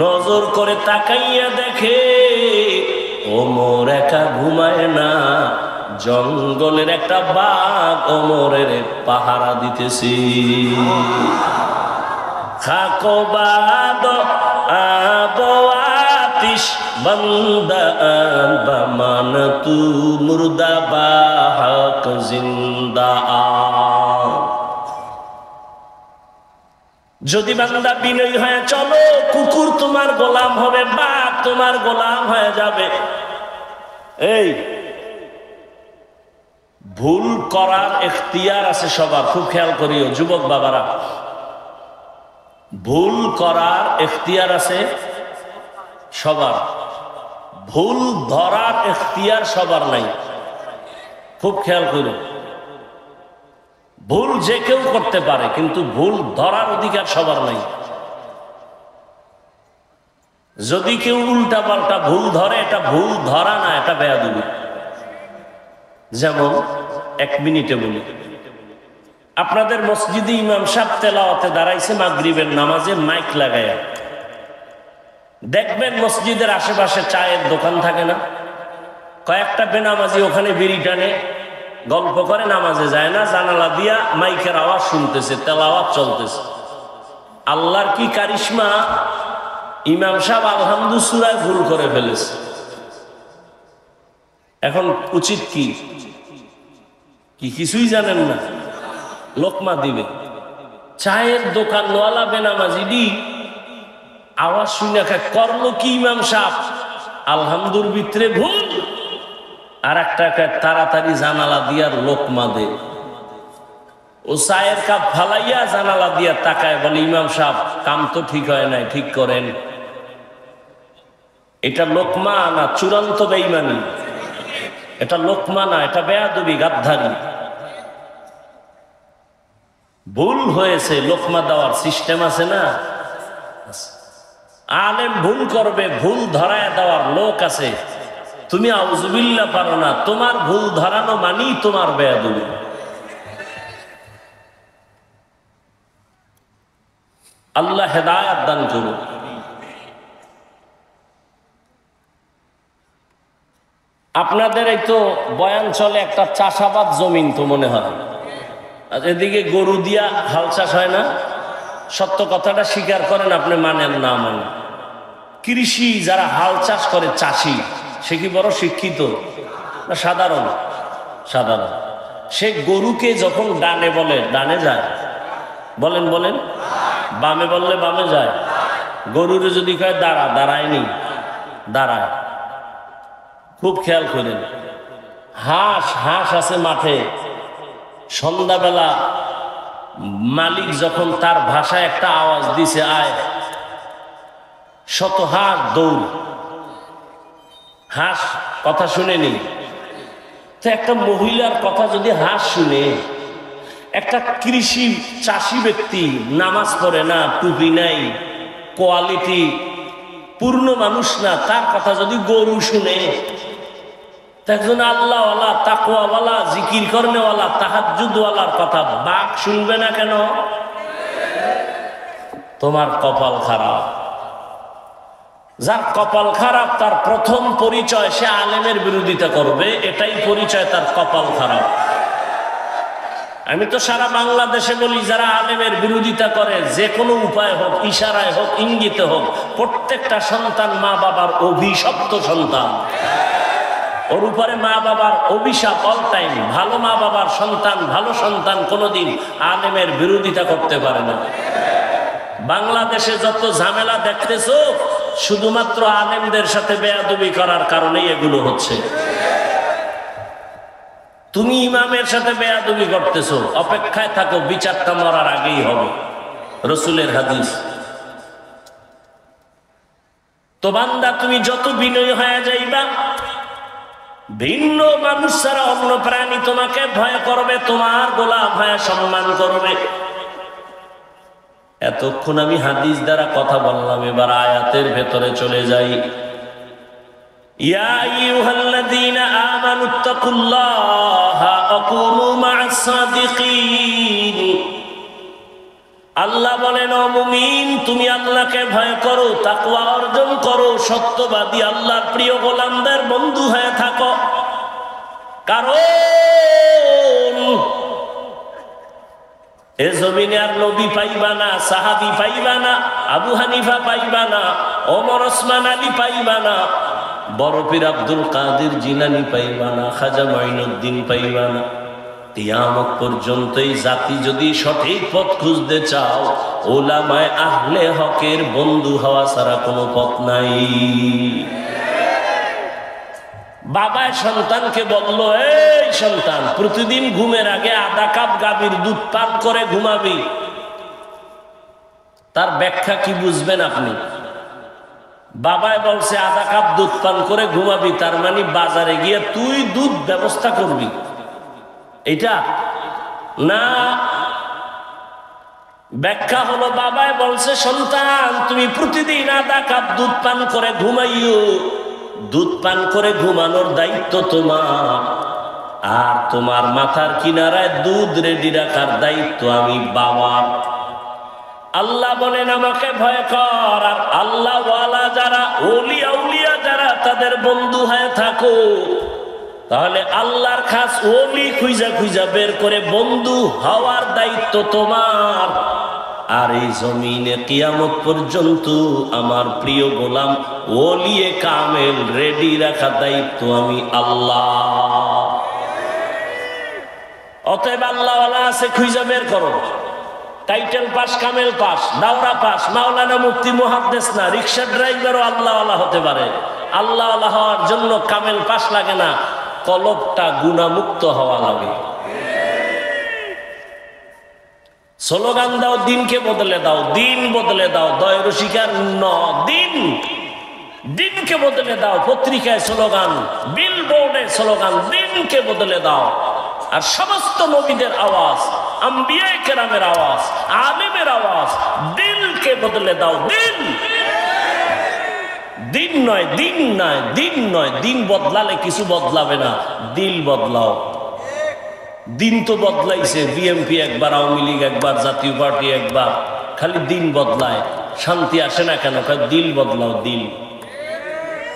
নজর করে তাকাইয়া দেখে ওমর একা ঘুমায় না, জঙ্গলের একটা বাঘ ওমরের পাহারা দিতেছি। খাকবাদ আবো আতিশ বন্দান বামান তু মুর্দা বাহক জিন্দা। যদি বান্দা বিনয়ী হয়ে চলো, কুকুর তোমার গোলাম হবে, বাঘ তোমার গোলাম হয়ে যাবে। এই ভুল করার এখতিয়ার আছে সবার, খুব খেয়াল করিও যুবক বাবারা। ভুল করার এখতিয়ার আছে সবার, ভুল ধরার এখতিয়ার সবার নাই। খুব খেয়াল করো, ভুল যে কেউ করতে পারে কিন্তু ভুল ধরার অধিকার সবার নাই। যদি কেউ উল্টা পাল্টা ভুল ধরে, এটা ভুল ধরা না, এটা বেয়াদবি। যেমন এক মিনিটে বলি, আপনাদের মসজিদে ইমাম সাহেব তেলাওয়াতে দাঁড়াইছে মাগরিবের নামাজে মাইক লাগায়া। দেখবেন মসজিদের আশেপাশে চায়ের দোকান থাকে না, কয়েকটা বেনামাজি ওখানে বিড়ি টানে, গল্প করে, নামাজে যায় না, জানালা দিয়া মাইকের আওয়াজ শুনতেছে, তেলাওয়াত চলতেছে। আল্লাহর কি কারিশমা, ইমাম সাহেব আলহামদু সূরায় ভুল করে ফেলেছে। এখন উচিত কি কিছুই জানেন না, লোকমা দিবে। চায়ের দোকানওয়ালা বেনামাজি আওয়াজ শুনে করলো কি ইমাম সাহেব, আলহামদুর ভিতরে ভুল, আর একটা তাড়াতাড়ি জানালা দিয়ার লোকমা দে। ও চায়ের কাপ ফালাইয়া জানালা দিয়া তাকায়, বলে ইমাম সাহেব কাম তো ঠিক হয় নাই, ঠিক করেন। এটা লোকমা না চূড়ান্ত বেঈমানি, এটা লোকমা না, এটা বেয়াদবি, গাদ্দারি। ভুল হয়েছে, লোকমা দেওয়ার সিস্টেম আছে না? আলেম ভুল করবে, ভুল ধরায় দেওয়ার লোক আছে। তুমি আউযুবিল্লাহ পারো না, তোমার ভুল ধরানো মানি তোমার বেয়াদবি। আল্লাহ হেদায়েত দান করুন। আপনাদের এই তো বয়ান চলে একটা চাষাবাদ জমিন তো মনে হয়, আর এদিকে গরু দিয়া হাল চাষ হয় না। সত্য কথাটা স্বীকার করেন, আপনি মানেন না মানেন। কৃষি যারা হাল চাষ করে, চাষি, সে কি বড় শিক্ষিত না সাধারণ? সাধারণ। সে গরুকে যখন ডানে বলে ডানে যায়, বলেন বলেন, বামে বললে বামে যায়। গরুরে যদি কয় দাঁড়া, দাঁড়ায়নি, দাঁড়ায়। খুব খেয়াল করেন। হাঁস আছে মাঠে, সন্ধ্যাবেলা মালিক যখন তার ভাষায় একটা আওয়াজ দিছে, আয়, শত হাঁস দৌড়। হাঁস কথা শুনেনি তো, একটা মহিলার কথা যদি হাঁস শুনে, একটা কৃষি চাষি ব্যক্তি নামাজ পড়ে না, টুপি নাই, কোয়ালিটি পূর্ণ মানুষ না, তার কথা যদি গরু শুনে, একজন আল্লাহওয়ালা, তাকওয়াওয়ালা, জিকির করনেওয়ালা, তাহাজ্জুদওয়ালার কথা বাঘ শুনবে না কেন? তোমার কপাল খারাপ। যার কপাল খারাপ তার প্রথম পরিচয় সে আলেমের বিরোধিতা করবে, এটাই পরিচয় তার কপাল খারাপ। আমি তো সারা বাংলাদেশে বলি, যারা আলেমের বিরোধিতা করে, যে কোনো উপায় হোক, ইশারায় হোক, ইঙ্গিতে হোক, প্রত্যেকটা সন্তান মা বাবার অভিশপ্ত সন্তান। ওর উপরে মা বাবার অভিশাপ অল টাইম। ভালো মা বাবার সন্তান, ভালো সন্তান কোনোদিন আলেমের বিরোধিতা করতে পারে না। বাংলাদেশে যত ঝামেলা দেখতেছো শুধুমাত্র আলেমদের সাথে বেয়াদবি করার কারণেই এগুলো হচ্ছে। তুমি ইমামের সাথে বেয়াদবি করতেছো, অপেক্ষায় থাকো, বিচারটা মরার আগেই হবে, রসুলের হাদিস। তো বান্দা তুমি যত বিনয়ী হয়ে যাইবা, ভিন্ন মানুষ ছাড়া অন্য প্রাণী তোমাকে ভয় করবে, তোমার গোলাম হয়ে সম্মান করবে। এতক্ষণ আমি হাদিস দ্বারা কথা বললাম, এবার আয়াতের ভেতরে চলে যাই। ইয়া আইয়ুহাল্লাযীনা আমানুত্তাকুল্লাহা ওয়া কুনু মা'আস সাদিকিন। আল্লাহ বলেন, ও মুমিন, তুমি আল্লাহকে ভয় করো, তাকওয়া অর্জন করো, সত্যবাদী আল্লাহর প্রিয় গোলামদের বন্ধু হয়ে থাকো। কারণ এ জমিনে আর নবী পাইবা না, সাহাবী পাইবা না, আবু হানিফা পাইবা না, ওমর ওসমান আলী পাইবা না, বড় পীর আব্দুল কাদের জিলানী পাইবা না, খাজা মাইনুদ্দিন পাইবা না। কিয়ামত পর্যন্ত এই জাতি যদি সঠিক পথ খুঁজতে চাও, উলামায়ে আহলে হকের বন্ধু হওয়া ছাড়া কোনো পথ নাই। বাবায় সন্তানকে বলল, এই সন্তান, প্রতিদিন ঘুমের আগে আধা কাপ গাভীর দুধ পান করে ঘুমাবি। তার ব্যাখ্যা কি বুঝবেন আপনি? বাবায় বলছে আধা কাপ দুধ পান করে ঘুমাবি, তার মানে বাজারে গিয়ে তুই দুধ ব্যবস্থা করবি, এটা না। ব্যাখ্যা হলো, বাবায় বলছে সন্তান তুমি প্রতিদিন আধা কাপ দুধ পান করে ঘুমাইও, দুধ পান করে ঘুমানোর দায়িত্ব তোমার, আর তোমার মাথার কিনারায় দুধ রেডি রাখার দায়িত্ব আমি বাবার। আল্লাহ বলেন আমাকে ভয় কর, আর আল্লাহ ওয়ালা যারা, ওলিয়া উলিয়া যারা, তাদের বন্ধু হয়ে থাকো। তাহলে আল্লাহর খাস ওলি খুঁজা খুঁজা বের করে বন্ধু হওয়ার দায়িত্ব তোমার। আর এই জমিনে কিয়ামত পর্যন্ত আমার প্রিয় গোলাম ওলিয়ে কামেল রেডি রাখার দায়িত্ব আমি আল্লাহ। অতএব আল্লাহওয়ালা আছে খুঁজা বের করো। টাইটেল পাস, কামেল পাস, দাওরা পাস, মাওলানা মুফতি মুহাদ্দিস না, রিক্সা ড্রাইভারও আল্লাহওয়ালা হতে পারে। আল্লাহওয়ালা হওয়ার জন্য কামেল পাস লাগে না, কলবটা গুনাহমুক্ত হওয়া লাগে। স্লোগান দাও, দিনকে বদলে দাও, দিন বদলে দাও, দয় রসিকার দিন, দিনকে বদলে দাও। পত্রিকায় স্লোগান, বিল বোর্ডে স্লোগান, দিনকে বদলে দাও। আর সমস্ত নবীদের আওয়াজ, আম্বিয়ায়ে কেরামের আওয়াজ, আলেমের আওয়াজ, দিলকে বদলে দাও। দিন, দিন নয়, দিন নয়, দিন নয়। দিন বদলালে কিছু বদলাবে না, দিল বদলাও। দিন তো বদলাইছে, বিএনপি একবার, আওয়ামী লীগ একবার, জাতীয় পার্টি একবার, খালি দিন বদলায়, শান্তি আসে না কেন? দিল বদলাও, দিল।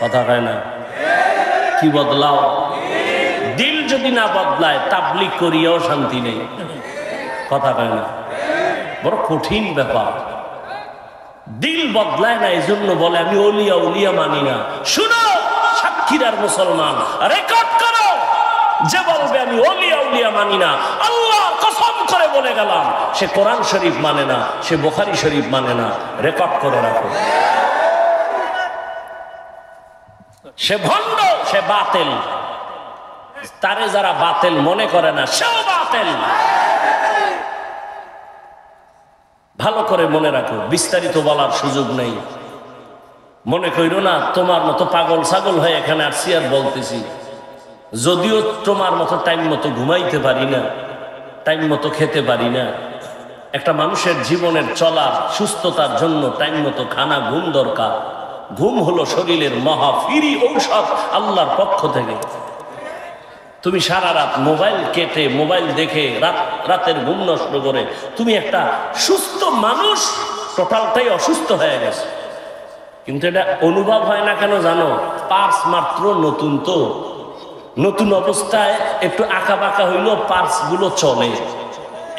কথা কয় না? কি বদলাও? দিল যদি না বদলায়, তাবলীগ করিয়াও শান্তি নেই। কথা কয় না? বড় কঠিন ব্যাপার। দিল বদলায় না, এই জন্য বলে আমি ওলিয়া উলিয়া মানি না। শুনো সাক্ষীরার মুসলমান, রেকর্ড করো, যে বলবে আমি ওলিয়া উলিয়া মানি না, আল্লাহ কসম করে বলে গেলাম, সে কোরআন শরীফ মানে না, সে বুখারী শরীফ মানে না। রেকর্ড করে রাখো। সে ভণ্ড, সে বাতিল। তারে যারা বাতিল মনে করে না, সেও বাতিল। ভালো করে মনে রাখো, বিস্তারিত বলার সুযোগ নেই। মনে কইরো না তোমার মতো পাগল ছাগল হয়ে এখানে আসছি আর বলতেছি। যদিও তোমার মতো টাইম মতো ঘুমাইতে পারি না, টাইম মতো খেতে পারি না। একটা মানুষের জীবনের চলার সুস্থতার জন্য টাইম মতো খানা, ঘুম দরকার। ঘুম হলো শরীরের মহাফিরি ঔষধ আল্লাহর পক্ষ থেকে। তুমি সারা রাত মোবাইল কেটে, মোবাইল দেখে, রাতের ঘুম নষ্ট করে তুমি একটা সুস্থ মানুষ, টোটালটাই অসুস্থ হয়ে গেছে। কিন্তু এটা অনুভব হয় না কেন জানো? পার্স মাত্র নতুন, তো নতুন অবস্থায় একটু আঁকা বাঁকা হইলেও পার্স গুলো চলে।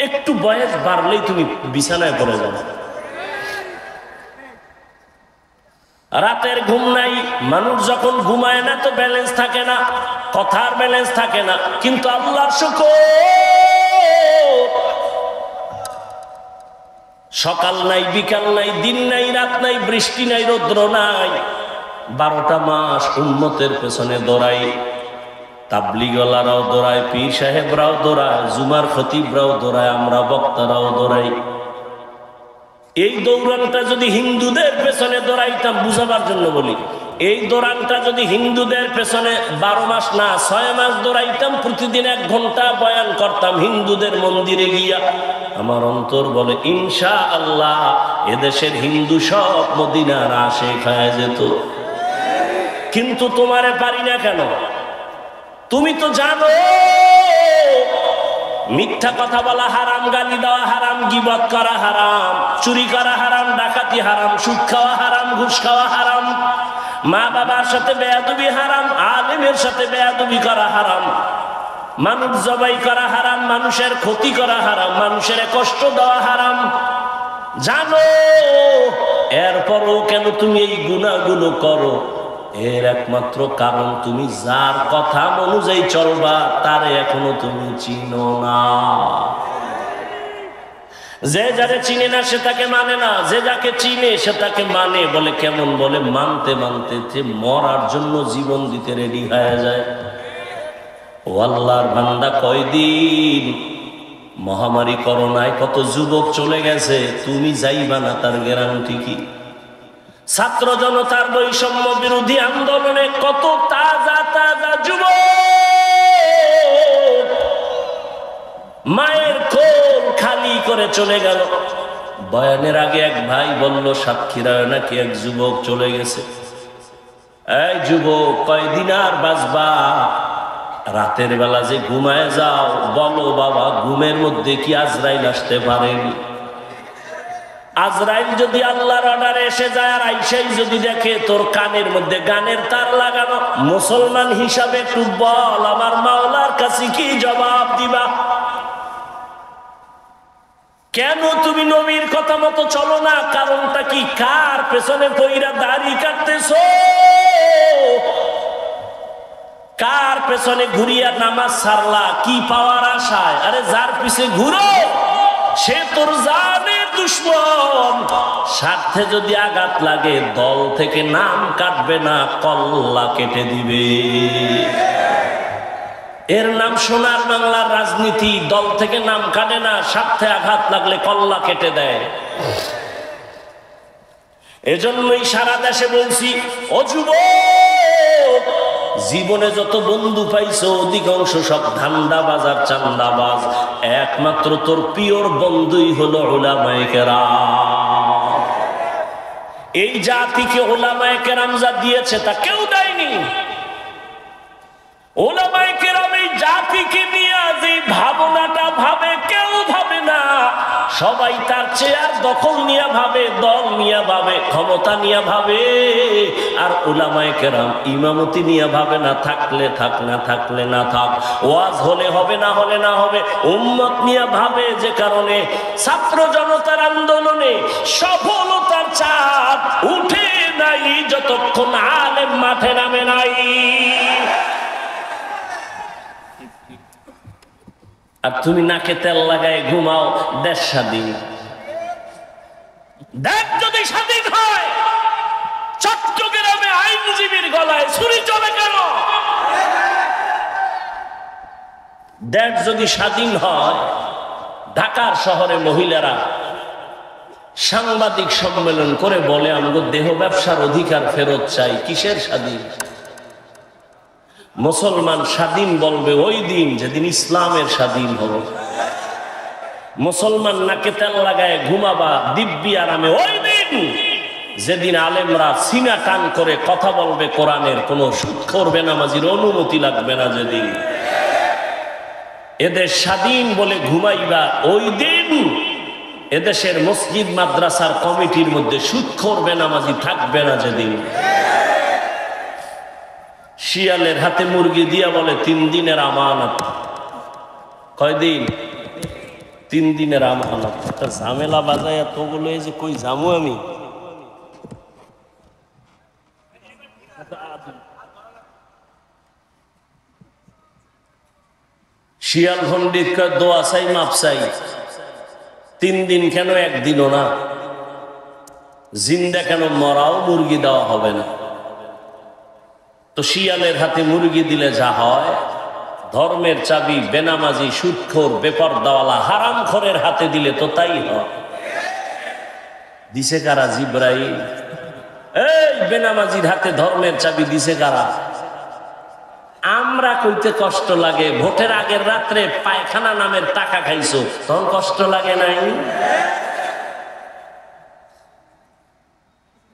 একটু বয়স বাড়লেই তুমি বিছানায় পড়ে যাবে। রাতের ঘুম নাই, মানুষ যখন ঘুমায় না তো ব্যালেন্স থাকে না। কথার ব্যালেন্স থাকে না। কিন্তু আল্লাহর শুকর, সকাল নাই, বিকাল নাই, দিন নাই, রাত নাই, বৃষ্টি নাই, রৌদ্র নাই, 12টা মাস উম্মতের পেছনে দৌড়াই। তাবলিগওয়ালারাও দৌড়ায়, পীর সাহেবরাও দৌড়ায়, জুমার খতিবরাও দৌড়ায়, আমরা বক্তারাও দৌড়াই। এই দৌড়ানটা যদি হিন্দুদের পেছনে দৌড়াইতাম, বুঝাবার জন্য বলি, এই দৌড়ানটা যদি হিন্দুদের পেছনে 12 মাস না 6 মাস দৌড়াইতাম, প্রতিদিন 1 ঘন্টা বয়ান করতাম হিন্দুদের মন্দিরে গিয়া, আমার অন্তর বলে ইনশাআল্লাহ এদেশের হিন্দু সব মদিনার আশিক হয়ে যেত। কিন্তু তোমারে পারি না কেন? তুমি তো জানো মিথ্যা কথা বলা হারাম, গালি দেওয়া হারাম, গীবত করা হারাম, চুরি করা হারাম, ডাকাতি হারাম, সুদ খাওয়া হারাম, ঘুষ খাওয়া হারাম, মা বাবার সাথে বেয়াদবি হারাম, আলেমের সাথে বেয়াদবি করা হারাম, মানুষ জবাই করা হারাম, মানুষের ক্ষতি করা হারাম, মানুষের কষ্ট দেওয়া হারাম। জানো, এরপরও কেন তুমি এই গুনাহগুলো করো? এর একমাত্র কারণ তুমি যার কথা অনুযায়ী চলবা তারে এখনো তুমি চিনো না। যে যারে চিনে না সে তাকে মানে না, যে যাকে চিনে সে তাকে মানে। বলে কেমন? বলে মানতে মানতে যে মরার জন্য জীবন দিতে রেডি হয়ে যায়। ও আল্লাহর বান্দা, কয়দিন মহামারী করোনায় কত যুবক চলে গেছে, তুমি যাইবা না তার গ্যারান্টি কি? ছাত্র জনতার বৈষম্য বিরোধী আন্দোলনে কত তাজা তাজা যুবক মায়ের কোল খালি করে চলে গেল। বয়ানের আগে এক ভাই বলল সাতক্ষীরায় নাকি এক যুবক চলে গেছে। এই যুবক, কয়দিন আর বাঁচবা? রাতের বেলা যে ঘুমায় যাও, বলো বাবা ঘুমের মধ্যে কি আজরাইল আসতে পারেনি? আজরাইল যদি আল্লাহর অর্ডারে এসে যায় আর আইসাই যদি দেখে তোর কানের মধ্যে গানের তার লাগানো, মুসলমান হিসাবে একটু বল আমার মাওলার কাছে কি জবাব দিবা? কেন তুমি নবীর কথা মতো চলো না? কারণটা কি? কার পেছনে পইরা দাড়ি কাটতেছো? কার পেছনে ঘুরিয়া নামাজ ছাড়লা? কি পাওয়ার আশায়? আরে যার পিছে ঘুরো সে তোর জানের দুশ্মন। স্বার্থে যদি আঘাত লাগে দল থেকে নাম কাটবে না, কল্লা কেটে দিবে। এর নাম সোনার বাংলার রাজনীতি। দল থেকে নাম কাটে না, স্বার্থে আঘাত লাগলে কল্লা কেটে দেয়। এজন্যই সারা দেশে বলছি, ও যুবক, জীবনে যত বন্ধু পাইছো অধিকাংশ সব ধান্দাবাজ আর চান্দাবাজ। একমাত্র তোর পিওর বন্ধুই হলো উলামায়ে কেরাম। এই জাতিকে উলামায়ে কেরাম যা দিয়েছে তা কেউ দেয়নি। উলামায়ে কেরাম এই জাতিকে নিয়ে যে ভাবনাটা ভাবে কেউ ভাবে না। সবাই তার চেয়ার দখল নিয়ে ভাবে, দল নিয়ে ভাবে, ক্ষমতা নিয়ে ভাবে। আর উলামায়ে কেরাম ইমামতি নিয়ে ভাবে না, থাকলে থাক, না থাকলে না থাক, ওয়াজ হলে হবে, না হলে না হবে। উম্মত নিয়ে ভাবে, যে কারণে ছাত্র জনতার আন্দোলনে সফলতার চাঁদ উঠে নাই যতক্ষণ আলেম মাঠে নামে নাই। আর তুমি নাকে তেল লাগায় ঘুমাও, দেশ স্বাধীন। দেশ যদি স্বাধীন হয়, চট্টগ্রামে আইনজীবীর গলায় ছুরি চলে কেন? দেশ যদি স্বাধীন হয়, ঢাকার শহরে মহিলারা সাংবাদিক সম্মেলন করে বলে আমাদের দেহ ব্যবসার অধিকার ফেরত চাই। কিসের স্বাধীন? মুসলমান স্বাধীন বলবে ওই দিন যেদিন ইসলামের স্বাধীন হবে। মুসলমান নাকে তেল লাগায় ঘুমাবা দিব্যি আরামে ওই দিন যেদিন আলেমরা সিনা টান করে কথা বলবে কোরআনের, কোনো সুদখোর বেনামাজির অনুমতি লাগবে না। যেদিন এদের স্বাধীন বলে ঘুমাইবা ওই দিন এদেশের মসজিদ মাদ্রাসার কমিটির মধ্যে সুদখোর বেনামাজি থাকবে না। যেদিন শিয়ালের হাতে মুরগি দিয়া বলে 3 দিনের আমানত। কয়দিন? 3 দিনের আমানত। ঝামেলা বাজায় তোগুলো এই যে কই যাবো আমি। শিয়াল পণ্ডিত কয় দোয়া চাই মাপ চাই, 3 দিন কেন একদিনও না? জিন্দা কেন, মরাও মুরগি দেওয়া হবে না? তো শিয়ালের হাতে মুরগি দিলে যা হয়, ধর্মের চাবি বেনামাজি সুদখোর বেপরদাওয়ালা হারামখোরের হাতে দিলে তো তাই হয়। দিছে কারা? জিব্রাইল। এই বেনামাজির হাতে ধর্মের চাবি দিছে কারা? আমরা কইতে কষ্ট লাগে, ভোটের আগের রাত্রে পায়খানা নামের টাকা খাইছো, তখন কষ্ট লাগে নাই?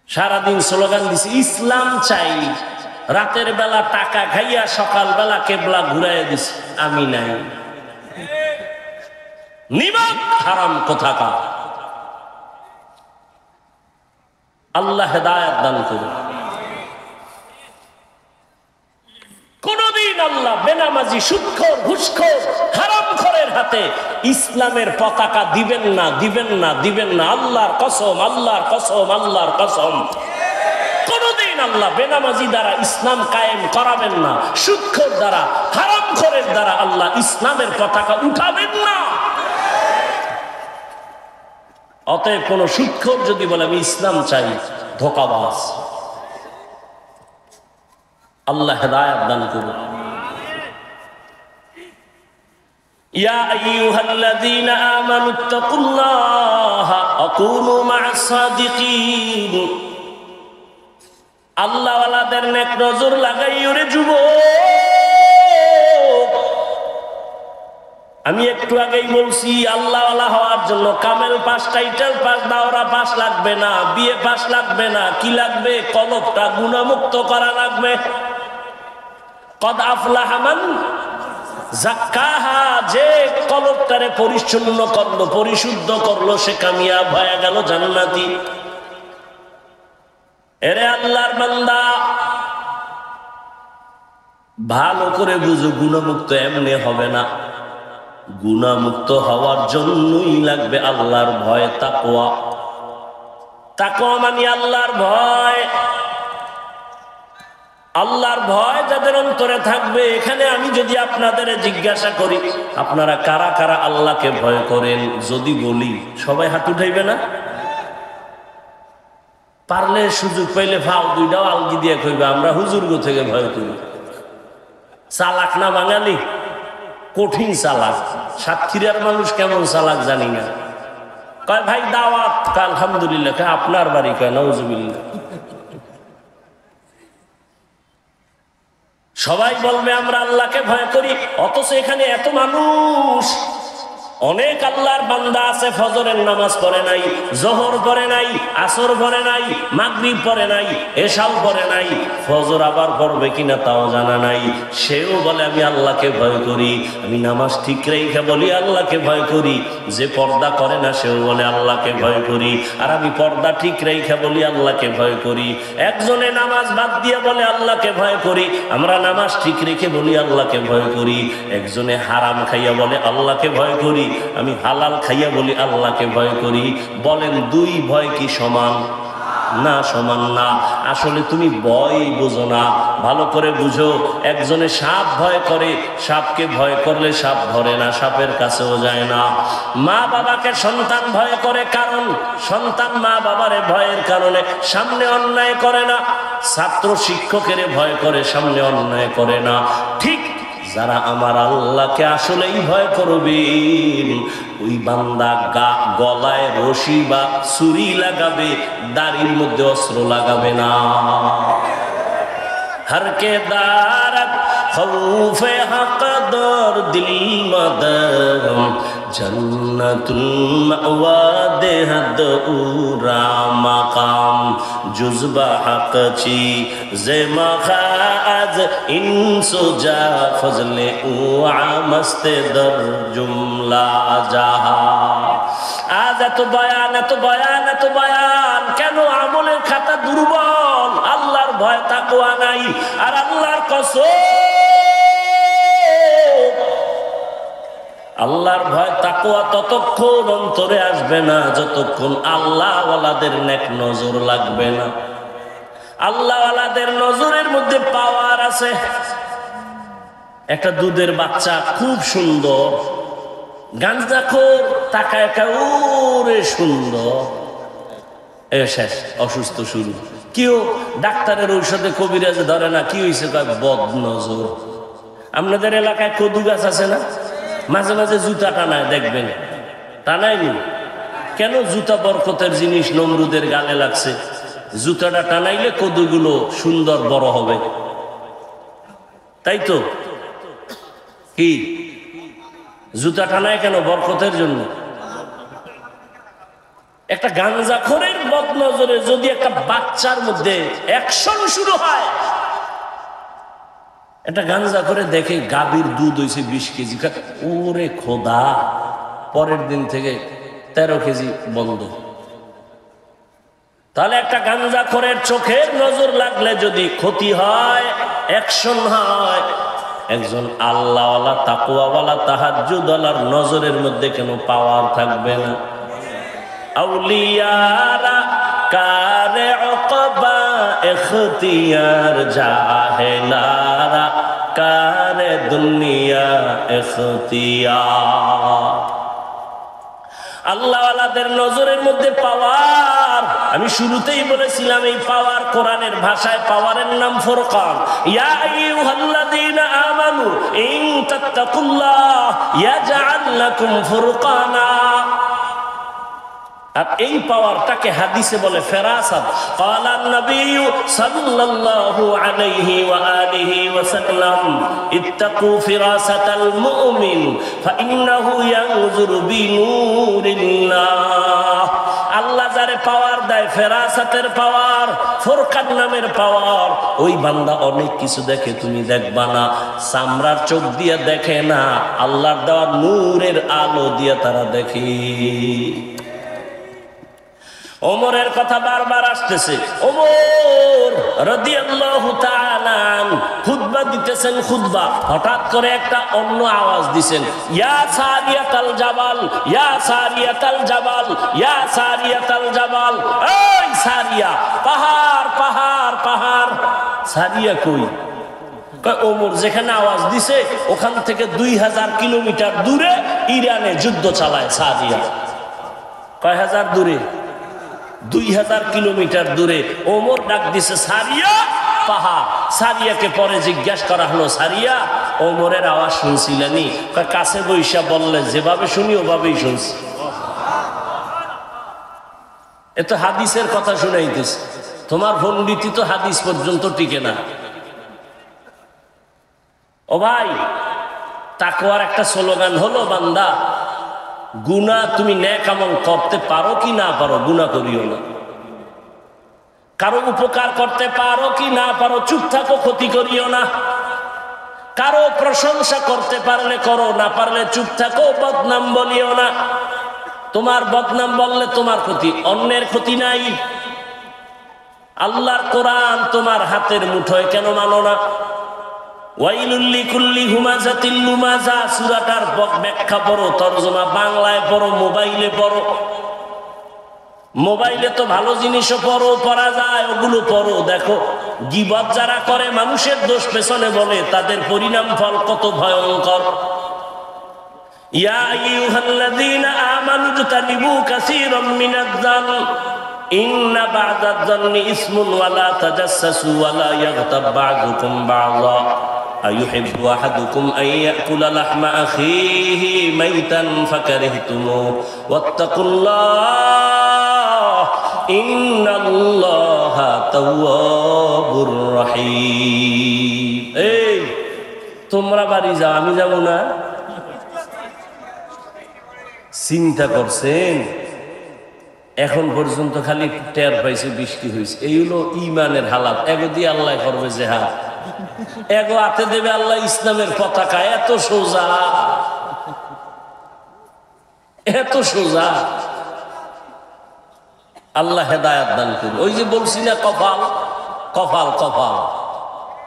সারাদিন স্লোগান দিছি ইসলাম চাই, রাতের বেলা টাকা খাইয়া সকাল বেলা কেবলা ঘুরাইয়া দিছি, আমি নাই। নিবাক হারাম কোথাকার। আল্লাহ হেদায়েত দান করুন। কোনদিন আল্লাহ বেনামাজি সুদখোর ঘুষখোর হারামখোরের হাতে ইসলামের পতাকা দিবেন না, দিবেন না, দিবেন না। আল্লাহর কসম, আল্লাহর কসম, আল্লাহর কসম। কোনদিন আল্লাহ বেনামাজি দ্বারা ইসলাম কায়েম করাবেন না, সুদখোর দ্বারা হারামখোরের দ্বারা আল্লাহ ইসলামের পতাকা উঠাবেন না। অতএব কোন সুদখোর যদি বলে আমি ইসলাম চাই, ধোঁকাবাজ। আল্লাহ হেদায়েত দান করুন। ইয়া আইয়ুহাল্লাযীনা আমানুত্তাকুল্লাহা ওয়া কুনু মা'আস সাদিকিন। আল্লাহওয়ালাদের নেক নজর লাগাইও রে যুবক। আমি একটু আগেই বলছি, আল্লাহওয়ালা হওয়ার জন্য কামেল পাস, টাইটেল পাস, দাওরা পাস লাগবে না, বিএ পাস লাগবে না। কি লাগবে? কলবটা গুনাহমুক্ত করা লাগবে। কদ আফলাহা মান যাক্কাহা, যে কলবটারে পরিচ্ছন্ন করলো, পরিশুদ্ধ করলো, সে কামিয়াব হয়ে গেল, জান্নাতি। এরে আল্লাহর বান্দা, ভালো করে বুঝো, গুনাহমুক্ত এমনি হবে না। গুনাহমুক্ত হওয়ার জন্যই লাগবে আল্লাহর ভয়, তাকওয়া। তাকওয়া মানে আল্লাহর ভয়। আল্লাহর ভয় যাদের অন্তরে থাকবে, এখানে আমি যদি আপনাদের জিজ্ঞাসা করি আপনারা কারা কারা আল্লাহকে ভয় করেন, যদি বলি সবাই হাত উঠাইবে না? পারলে সুযোগ পাইলে ফাও দুইটাও আলগি দিয়ে কইবে আমরা হুজুরগো থেকে ভয় করি। চালাক না বাঙালি? কঠিন চালাক। সাতক্ষীরার মানুষ কেমন চালাক জানি না। কয় ভাই দাওয়াত, আলহামদুলিল্লাহ। কয় আপনার বাড়ি? কয় নাউজুবিল্লাহ। সবাই বলবে আমরা আল্লাহকে ভয় করি, অথচ এখানে এত মানুষ, অনেক আল্লাহর বান্দা আছে ফজরের নামাজ পড়ে নাই, জোহর পড়ে নাই, আসর পড়ে নাই, মাগরিব পড়ে নাই, এশাও পড়ে নাই, ফজর আবার পড়বে কিনা তাও জানা নাই। সেও বলে আমি আল্লাহকে ভয় করি। আমি নামাজ ঠিক রেখে বলি আল্লাহকে ভয় করি। যে পর্দা করে না সেও বলে আল্লাহকে ভয় করি। আর আমি পর্দা ঠিক রেখে বলি আল্লাহকে ভয় করি। একজনে নামাজ বাদ দিয়ে বলে আল্লাহকে ভয় করি। আমরা নামাজ ঠিক রেখে বলি আল্লাহকে ভয় করি। একজনে হারাম খাইয়া বলে আল্লাহকে ভয় করি। আমি হালাল খাইয়া বলি আল্লাহকে ভয় করি। বলেন দুই ভয় কি সমান? না, সমান না। আসলে তুমি ভয় বুঝো না, ভালো করে বুঝো। একজনে সাপ ভয় করে, সাপকে ভয় করলে সাপ ধরে না, সাপের কাছেও যায় না। মা বাবাকে সন্তান ভয় করে, কারণ সন্তান মা বাবারে ভয়ের কারণে সামনে অন্যায় করে না। ছাত্র শিক্ষকের ভয় করে, সামনে অন্যায় করে না। ঠিক যারা আমার আল্লাহকে আসলেই ভয় করবেন, ওই বান্দা গলায় রশি বা ছুরি লাগাবে, দাড়ির মধ্যে অস্ত্র লাগাবে না। হরকে দারত খৌফে হকদর দিল মদম জন্নতুল মাওয়া দেহদ উরা মাকাম জুজবা হকচি জে মখাজ ইনসুজা ফজলে উআ মস্তে দর জুমলা জাহা। আজ এত বয়ান, এত বয়ান, এত বয়ান কেন? আমলের খাতা দুর্বল, আল্লাহর ভয় তাকওয়া নাই। আর আল্লাহর কসম, আল্লাহর ভয় তাকওয়া ততক্ষণ অন্তরে আসবে না যতক্ষণ আল্লাহওয়ালাদের নেক নজর লাগবে না। আল্লাহওয়ালাদের নজরের মধ্যে পাওয়ার আছে। একটা দুধের বাচ্চা খুব সুন্দর, গাঞ্জাখোর তাকায় একা, ওরে সুন্দর, এ শেষ, অসুস্থ শুরু। কেউ ডাক্তারের ঔষধে কবিরাজে ধরে না, কি হয়েছে? বদনজর। আপনাদের এলাকায় কদু গাছ আছে না? মাঝে মাঝে জুতা টানায়, দেখবেন টানায়নি কেন? জুতা বরকতের জিনিস, নমরুদের গালে লাগছে, জুতাটা টানাইলে কদুগুলো সুন্দর বড় হবে, তাই তো? কি জুতা টানায় কেন? বরকতের জন্য। একটা গাঞ্জাখোরের বদনজরে যদি একটা বাচ্চার মধ্যে অ্যাকশন শুরু হয়, একটা গাঞ্জাখোরে দেখে গাভীর দুধ হয়েছে 20 কেজি, ওরে খোদা, পরের দিন থেকে 13 কেজি বন্ধ। তাহলে একটা গাঞ্জাখোরের চোখের নজর লাগলে যদি ক্ষতি হয়, অ্যাকশন হয়, একজন আল্লাহওয়ালা, তাকওয়াওয়ালা, তাহাজ্জুদওয়ালার নজরের মধ্যে কেন পাওয়ার থাকবে না? আউলিয়ারা কারে উকবা ইখতিয়ার, জাহেলারা কারে দুনিয়া ইখতিয়ার। আল্লাহওয়ালাদের নজরের মধ্যে পাওয়ার, আমি শুরুতেই বলেছিলাম এই পাওয়ার কোরআনের ভাষায় পাওয়ারের নাম ফুরকান। ইয়া আইয়ুহাল্লাযীনা আমানু ইন তাত্তাকুল্লাহ ইয়াজআল লাকুম ফুরকানা। আর এই পাওয়ারটাকে হাদিসে বলে ফেরাসাত। ক্বালা নবী সাল্লাল্লাহু আলাইহি ওয়া আলিহি ওয়াসাল্লাম ইত্তাকু ফিরাসাতাল মুমিন ফাইন্নাহু ইয়ানজুরু বিনূরিল্লাহ। আল্লাহ যারে পাওয়ার দেয়, ফেরাসাতের পাওয়ার, ফুরকান নামের পাওয়ার, ওই বান্দা অনেক কিছু দেখে, তুমি দেখবা না। চামড়ার চোখ দিয়ে দেখে না, আল্লাহর দেওয়া নূরের আলো দিয়ে তারা দেখে। ওমরের কথা বারবার আসতেছে। ওমর রাদিয়াল্লাহু তাআলা খুতবা দিতেছেন, খুতবা, হঠাৎ করে একটা অন্য আওয়াজ দিবেন, ইয়া সারিয়াতাল জাবাল, ইয়া সারিয়াতাল জাবাল, ইয়া সারিয়াতাল জাবাল। এই সারিয়া, পাহাড় পাহাড় পাহাড়। সারিয়া কই? ওমর যেখানে আওয়াজ দিছে ওখান থেকে 2000 কিলোমিটার দূরে ইরানে যুদ্ধ চালায় সারিয়া। কয় হাজার দূরে? 2000 কিলোমিটার দূরে। ওমর ডাক দিছে, সারিয়া, পাহাড়। সারিয়াকে পরে জিজ্ঞাসা করা হলো, সারিয়া, ওমরের আওয়াজ শুনছিলেনি? কাছে বৈশা বললে, যেভাবে শুনি ওভাবেই শুনছি। এত হাদিসের কথা শুনাইতেছে, তোমার পণ্ডিতি তো হাদিস পর্যন্ত টিকে না। ও ভাই, তাকওয়ার একটা স্লোগান হলো, বান্দা গুনাহ তুমি নেক আমল করতে পারো কি না পারো, গুনাহ করিও না। কারো উপকার করতে পারো কি না পারো, চুপ থাকো, ক্ষতি করিও না। কারো প্রশংসা করতে পারলে করো, না পারলে চুপ থাকো, বদনাম বলিও না। তোমার বদনাম বললে তোমার ক্ষতি, অন্যের ক্ষতি নাই। আল্লাহর কোরআন তোমার হাতের মুঠোয় কেন মানো না? ওয়াইলুল লিকুল্লি হুমাযাতিল লুমাযা, সূরাটার ব্যাখ্যা পড়ো, তরজমা বাংলায় পড়ো, মোবাইলে পড়ো। মোবাইলে তো ভালো জিনিসও পড়ো, পড়া যায়, ওগুলো পড়ো, দেখো গীবত যারা করে, মানুষের দোষ পেছনে বলে, তাদের পরিণাম ফল কত ভয়ঙ্কর। ইয়া আইয়ুহাল্লাযীনা আমানু ইজতানিবু কাসীরাম মিনায-যান্ন ইন্না বা'দায-যান্নি ইসমুন ওয়া লা তাজাসসাসু ওয়া লা ইয়াগতাব বা'দুকুম বা'যা আইয়ুহিব্বু আহাদুকুম আন ইয়াকুলা লাহমা আখিহি মাইতান ফাকারিহতুমুহু ওয়াত্তাকুল্লাহ ইন্নাল্লাহা তাওয়াবুর রহিম। এই তোমরা বাড়ি যাও, আমি যাব না? চিন্তা করছেন? এখন পর্যন্ত খালি টের পাইছে বৃষ্টি হয়েছে। এই হলো ইমানের হালাত। এগো দিয়ে আল্লাহ করবে জেহাদ, এগো হাতে দেবে আল্লাহ ইসলামের পতাকা। এত সোজা, এত সোজা। আল্লাহ হেদায়াত দান করুন। ওই যে বলছি না, কপাল কপাল কপাল।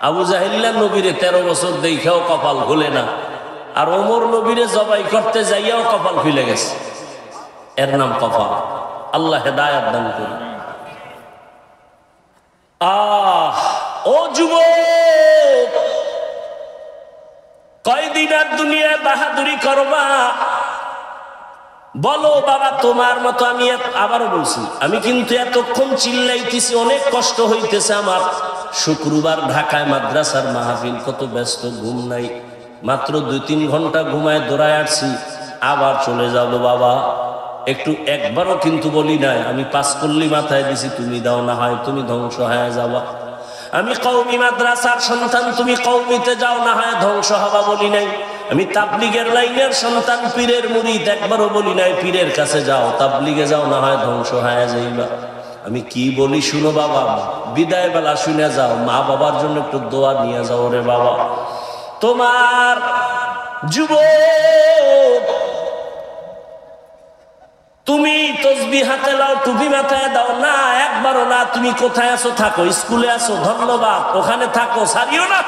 আবু জাহেল নবীরে 13 বছর দেখাও কপাল খুলে না, আর ওমর নবীরে জবাই করতে যাইয়াও কপাল খুলে গেছে। এর নাম কপাল। আল্লাহ হেদায়াত দান করুন। ও যুবক, আর দুনিয়ায় বাহাদুরি করবা? বলো বাবা, তোমার মতো আমি আবারও বলছি, আমি কিন্তু এতক্ষণ চিল্লাইতেছি, অনেক কষ্ট হইতেছে আমার। শুক্রবার ঢাকায় মাদ্রাসার মাহফিল, কত ব্যস্ত, ঘুম নাই, মাত্র 2-3 ঘন্টা ঘুমায় দৌড়ায় আসছি, আবার চলে যাব বাবা। একটু একবারও কিন্তু বলি নাই, আমি 5 কল্লি মাথায় দিছি, তুমি দাও, না হয় তুমি ধ্বংস হয়ে যাবা। আমি কওমি মাদ্রাসার সন্তান, তুমি কওমিতে যাও, না হয় ধ্বংস হবা বলি নাই। আমি তাবলিগের লাইনের সন্তান, পীরের মুরিদ, একবারও বলি নাই পীরের কাছে যাও, তাবলিগে যাও, না হয় ধ্বংস হয়ে যাইবা। আমি কি বলি শুনো বাবা, বিদায় বেলা শুনে যাও, মা বাবার জন্য একটু দোয়া নিয়ে যাও রে বাবা। তোমার যুবক, তুমি তসবিহ হাতে লাও, টুপি মাথায় দাও না, একবারও না। তুমি কোথায় আছো থাকো, স্কুলে আছো ধন্যবাদ, ওখানে থাকো, ছাড়িও না।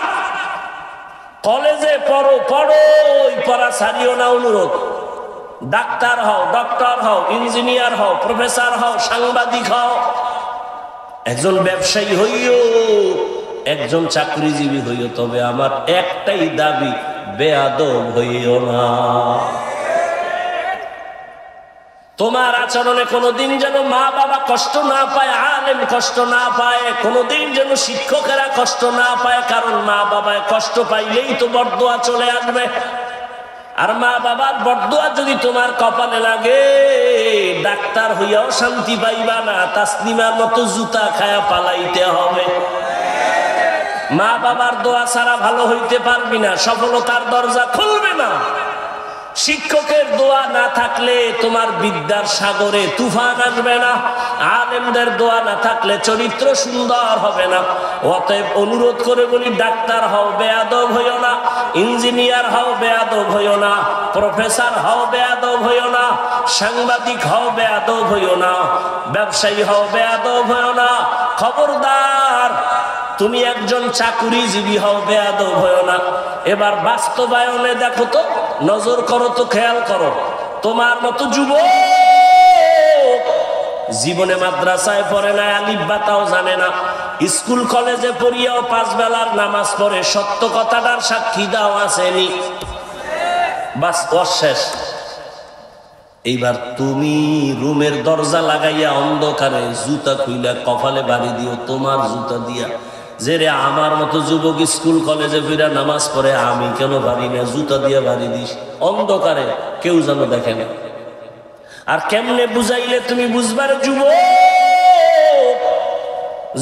কলেজে পড়ো, ওই পড়া ছাড়িও না, অনুরোধ। ডাক্তার হও, ডক্টর হও, ইঞ্জিনিয়ার হও, প্রফেসর হও, সাংবাদিক হও, একজন ব্যবসায়ী হইও, একজন চাকরিজীবী হইও, তবে আমার একটাই দাবি, বেয়াদব হইও না। তোমার আচরণে কোনোদিন যেন মা বাবা কষ্ট না পায়, আলেম কষ্ট না পায়, কোনোদিন যেন শিক্ষকেরা কষ্ট না পায়। কারণ মা বাবায় কষ্ট পাইলেই তো বরদোয়া চলে আসবে। আর মা বাবার বরদোয়া যদি তোমার কপালে লাগে, ডাক্তার হইয়াও শান্তি পাইবা না, তাসলিমার মতো জুতা খায়া পালাইতে হবে। মা বাবার দোয়া ছাড়া ভালো হইতে পারবি না, সফলতার দরজা খুলবে না। শিক্ষকের দোয়া না থাকলে তোমার বিদ্যার সাগরে তুফান আসবে না। আলেমদের দোয়া না থাকলে চরিত্র সুন্দর হবে না। অতএব অনুরোধ করে বলি, ডাক্তার হও, বেয়াদব হইও না। ইঞ্জিনিয়ার হও, বেয়াদব হইও না। প্রফেসর হও, বেয়াদব হইও না। সাংবাদিক হও, বেয়াদব হইও না। ব্যবসায়ী হও, বেয়াদব হইও না। খবরদার, তুমি একজন চাকুরিজীবী হও, বেয়াদব হইও না। এবার বাস্তবায়নে দেখো তো, নজর করো তো, খেয়াল করো। তোমার মতো যুবক জীবনে মাদ্রাসায় পড়ে না, আলিফ বাতাও জানে না, স্কুল কলেজে পড়িয়াও 5 বেলার নামাজ পড়ে, সত্য কথাটার সাক্ষী দাও আসেনি, বাস অশেষ। এইবার তুমি রুমের দরজা লাগাইয়া অন্ধকারে জুতা খুইলা কপালে বাড়ি দিও, তোমার জুতা দিয়া, যে রে আমার মতো যুবক স্কুল কলেজে ফিরা নামাজ পড়ে, আমি কেন পারি না, জুতা দিয়ে বাড়ি দিস অন্ধকারে, কেউ যেন দেখে না। আর কেমনে বুঝাইলে তুমি বুঝবার যুবক?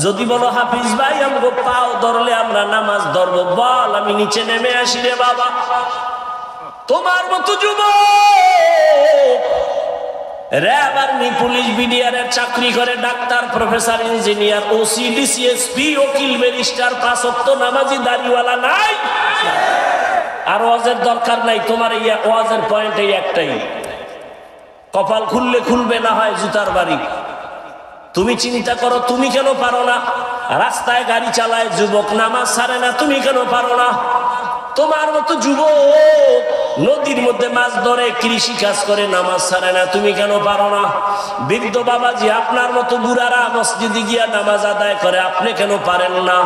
যদি বলো হাফিজ ভাই আমগো পাও ধরলে আমরা নামাজ ধরবো, বল আমি নিচে নেমে আসি রে বাবা। তোমার মতো যুবক র্যাব, আর্মি, পুলিশ, বিডিআরের চাকরি করে, doctor, professor, engineer, OC, DC, SP, উকিল, ব্যারিস্টার, 5 ওয়াক্ত নামাজি, দাড়িওয়ালা নাই। আর ওয়াজের দরকার নাই তোমার, এই ওয়াজের পয়েন্ট এই একটাই, কপাল খুললে খুলবে, না হয় জুতার বাড়ি। তুমি চিন্তা করো, তুমি কেন পারো না? রাস্তায় গাড়ি চালায় যুবক, নামাজ ছাড়ে না, তুমি কেন পারো না? তোমার মতো যুবক নদীর মধ্যে মাছ ধরে, কৃষি কাজ করে, নামাজ ছাড়ে না, তুমি কেন পারো না? বৃদ্ধ বাবাজি, আপনার মতো বুড়ারা মসজিদে গিয়া নামাজ আদায় করে, আপনি কেন পারেন না?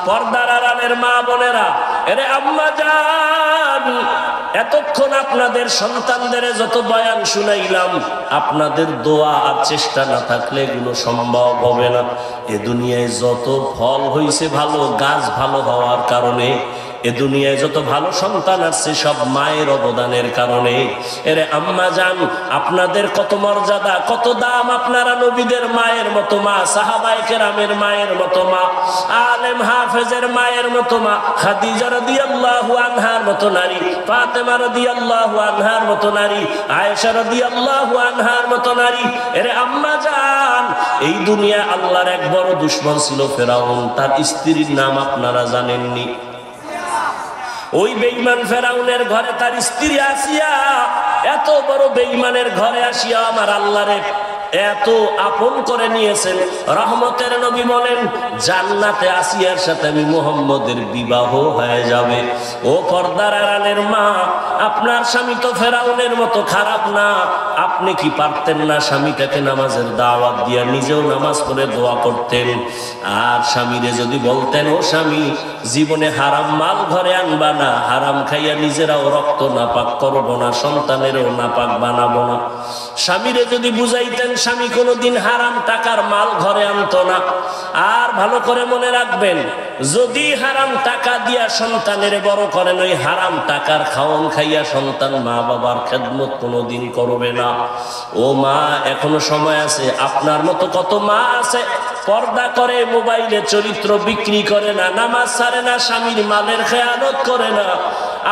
পর্দার আড়ালের মা বোনেরা, এরে আম্মা জান, এতক্ষণ আপনাদের সন্তানদের যত বয়ান শুনাইলাম, আপনাদের দোয়া আর চেষ্টা না থাকলে এগুলো সম্ভব হবে না। এ দুনিয়ায় যত ফল হইছে ভালো, গাছ ভালো হওয়ার কারণে, এ দুনিয়ায় যত ভালো সন্তান আসছে সব মায়ের অবদানের কারণে। এরে আম্মা জান, আপনাদের কত মর্যাদা, কত দাম। আপনারা নবীদের মায়ের মতো মা, সাহাবায়ে কেরামের মায়ের মতো মা, আলেম হাফেজের মায়ের মতো মা, খাদিজা রাদিয়াল্লাহু আনহার মতো নারী, ফাতেমা রাদিয়াল্লাহু আনহার মতো নারী, আয়েশা রাদিয়াল্লাহু আনহার মতো নারী। এরে আম্মা জান, এই দুনিয়ায় আল্লাহর এক বড় দুশমন ছিল ফেরাউন, তার স্ত্রীর নাম আপনারা জানেননি? ওই বেঈমান ফেরাউনের ঘরে তার স্ত্রী আসিয়া, এত বড় বেঈমানের ঘরে আসিয়া আমার আল্লাহরে এত আপন করে নিয়েছেন। রহমতের নবী বলেন, জান্নাতে আসিয়ার সাথে আমি মুহাম্মদের বিবাহ হয়ে যাবে। ও পর্দার আড়ালের মা, আপনার স্বামী তো ফেরাউনের মতো খারাপ না। আপনি কি পারতেন না স্বামীটাকে নামাজের দাওয়াত দিয়া নিজেও নামাজ পড়ে দোয়া করতেন? আর স্বামীরে যদি বলতেন, ও স্বামী জীবনে হারাম মাল ঘরে আনবা না, হারাম খাইয়া নিজেরাও রক্ত নাপাক করবো না, সন্তানেরও নাপাক বানাবো না। স্বামীরে যদি বুঝাইতেন, স্বামী কোনোদিন হারাম টাকার মাল ঘরে আনতো না। আর ভালো করে মনে রাখবেন, যদি হারাম টাকা দিয়া সন্তানের বড় করেন, ওই হারাম টাকার খাওন খাইয়া সন্তান মা বাবার খেদমত কোনোদিন করবে না। ও মা, এখনো সময় আছে। আপনার মতো কত মা আছে পর্দা করে, মোবাইলে চরিত্র বিক্রি করে না, নামাজ ছাড়ে না, স্বামীর মালের খেয়ানত করে না।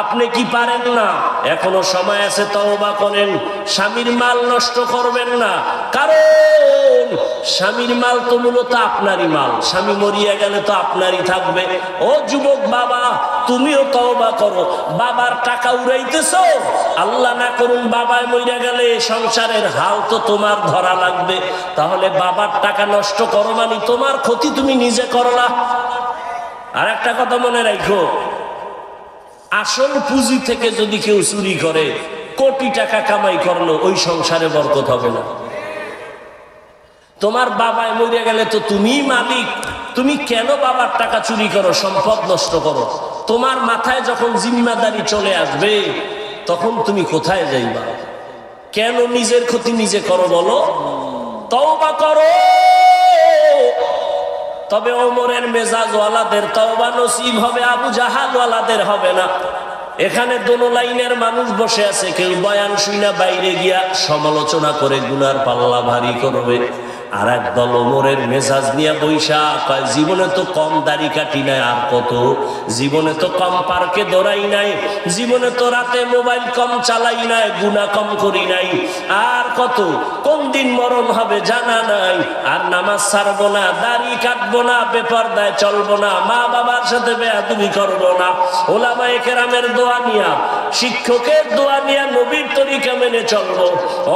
আপনি কি পারেন না? এখনো সময় আছে, তওবা করেন। স্বামীর মাল নষ্ট করবেন না, কারণ স্বামীর মাল তো মূলত আপনারই মাল। স্বামী মরিয়া গেলে তো আপনারই থাকবে। ও যুবক বাবা, তুমিও তওবা করো। বাবার টাকা উড়াইতেছো, আল্লাহ না করুন বাবায় মরিয়া গেলে সংসারের হাল তো তোমার ধরা লাগবে। তাহলে বাবার টাকা নষ্ট করো মানে তোমার ক্ষতি তুমি নিজে করলা। আর একটা কথা মনে রাখো, আসল পুঁজি থেকে যদি কেউ চুরি করে, কোটি টাকা কামাই করলো, ওই সংসারে বরকত হবে না। তোমার বাবায় মরিয়া গেলে তো তুমিই মালিক, তুমি কেন বাবার টাকা চুরি করো, সম্পদ নষ্ট করো? তোমার মাথায় যখন জিম্মাদারি চলে আসবে, তখন তুমি কোথায় যাইবা? কেন নিজের ক্ষতি নিজে করো বলো? তওবা করো। তবে ওমরের মেজাজওয়ালাদের তওবা নসিব হবে, আবু জাহালওয়ালাদের হবে না। এখানে দোনো লাইনের মানুষ বসে আছে, কেউ বয়ান শুইনা বাইরে গিয়া সমালোচনা করে গুনার পাল্লা ভারী করবে, আর এক দল ওমরের মেজাজ নিয়ে বৈশা কয়, জীবনে তো কম দাড়ি কাটি নাই, আর কত, জীবনে তো কম পার্কে দৌড়াই নাই, জীবনে তো রাতে মোবাইল কম চালাই নাই, গুনাহ কম করি নাই, আর কত, কোন দিন মরণ হবে জানা নাই, আর নামাজ ছাড়বো না, দাড়ি কাটবো না, বেপরদায় চলবো না, মা বাবার সাথে বেয়াদবি করবো না, ওলামায়ে কেরামের দোয়া নিয়া, শিক্ষকের দোয়া নিয়া নবীর তরিকা মেনে চলবো।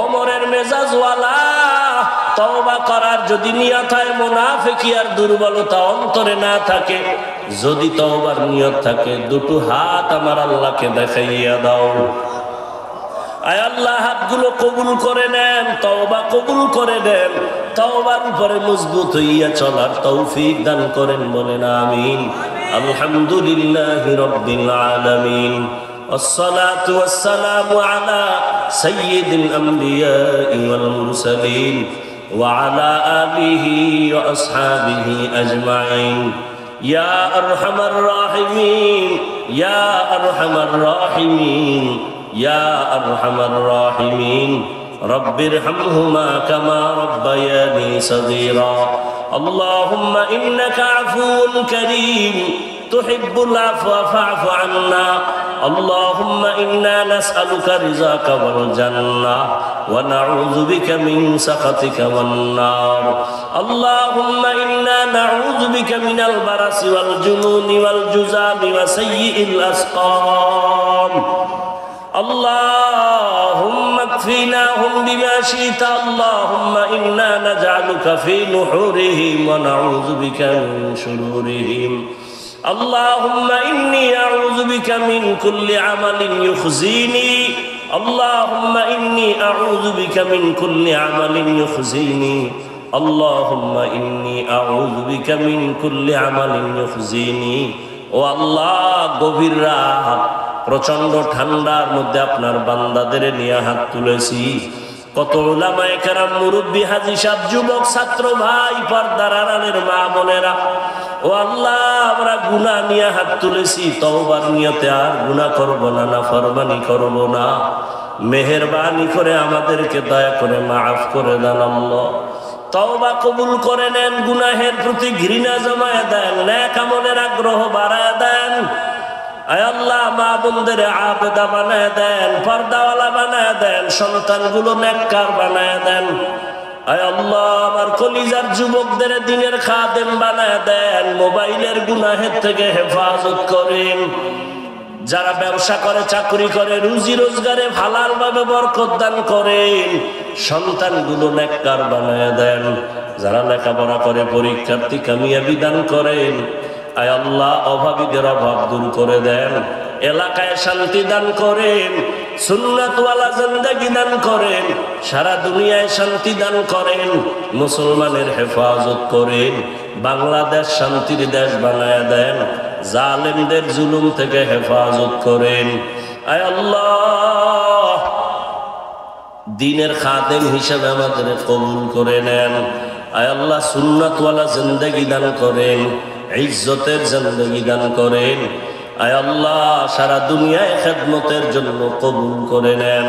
ওমরের মেজাজওয়ালা তওবা করার যদি নিয়ত হয়, মুনাফিকি আর দুর্বলতা অন্তরে না থাকে, যদি তওবার নিয়ত থাকে, দুটো হাত আমার আল্লাহকে দেখাইয়া দাও। আয় আল্লাহ, হাতগুলো কবুল করে নেন, তওবা কবুল করে নেন, তওবার উপরে মজবুত হইয়া চলার তৌফিক দান করেন, বলেন আমিন। আলহামদুলিল্লাহি রাব্বিল আলামিন, والصلاة والسلام على سيد الأنبياء والمرسلين وعلى آله وأصحابه أجمعين. يا أرحم الراحمين، يا أرحم الراحمين، يا أرحم الراحمين، رب ارحمهما كما ربياني صغيرا. اللهم إنك عفو كريم تحب العفو فاعف عنا. اللهم إنا نسألك رضاك والجنة ونعوذ بك من سخطك والنار. اللهم إنا نعوذ بك من البرص والجنون والجذام وسيء الأسقام. اللهم اكفناهم بما شئت. اللهم إنا نجعلك في نحورهم ونعوذ بك من شرورهم. اللهم إني أعوذ بك من كل عمل يخزيني. اللهم إني أعوذ بك من كل عمل يخزيني. اللهم إني أعوذ بك من كل عمل يخزيني. ও আল্লাহ, গভীর রাত, প্রচন্ড ঠান্ডার মধ্যে আপনার বান্দাদের নিয়ে হাত তুলেছি। কত উলামায়ে কেরাম, মুরব্বী, হাজী সাহেব, যুবক, ছাত্র ভাই, পর্দার আড়ালের মা বোনেরা, ও আল্লাহ, আমরা গুনাহ নিয়ে হাত তুলেছি, তওবার নিয়তে আর গুনাহ করব না, নাফরমানি করব না। মেহেরবানি করে আমাদেরকে দয়া করে মাফ করে দেন আল্লাহ। তওবা কবুল করে নেন, গুনাহের প্রতি ঘৃণা জমায় দেন, নেক আমলের আগ্রহ বাড়ায় দেন। আয় আল্লাহ, মা বোনদের আবেদা বানায় দেন, পর্দাওয়ালা বানায় দেন, সন্তানগুলো নেককার বানায় দেন। আয় আল্লাহ, আমার কলিজার যুবকদের দিনের খাদেম বানায় দেন, মোবাইলের গুনাহের থেকে হেফাজত করেন। যারা ব্যবসা করে, চাকরি করে, রুজি রোজগারে হালাল ভাবে বরকত দান করেন, সন্তানগুলো নেককার বানায় দেন। যারা লেখাপড়া করে, পরীক্ষার্থী কামিয়াবি দান করেন। আয় আল্লাহ, অভাবীদের অভাব দূর করে দেন, এলাকায় শান্তি দান করেন, সুন্নাতওয়ালা জিন্দেগি দান করেন, সারা দুনিয়ায় শান্তি দান করেন, মুসলমানের হেফাজত করেন, বাংলাদেশ শান্তির দেশ বানায় দেন। জালেমদের জুলুম থেকে হেফাজত করেন। আয় আল্লাহ, দ্বীনের খাদেম হিসেবে আমাদের কবুল করে নেন। আয় আল্লাহ, সুন্নাতওয়ালা জিন্দেগি দান করেন, ইজ্জতের জিন্দেগি দান করেন। আয় আল্লাহ, সারা দুনিয়ায় খেদমতের জন্য কবুল করে নেন।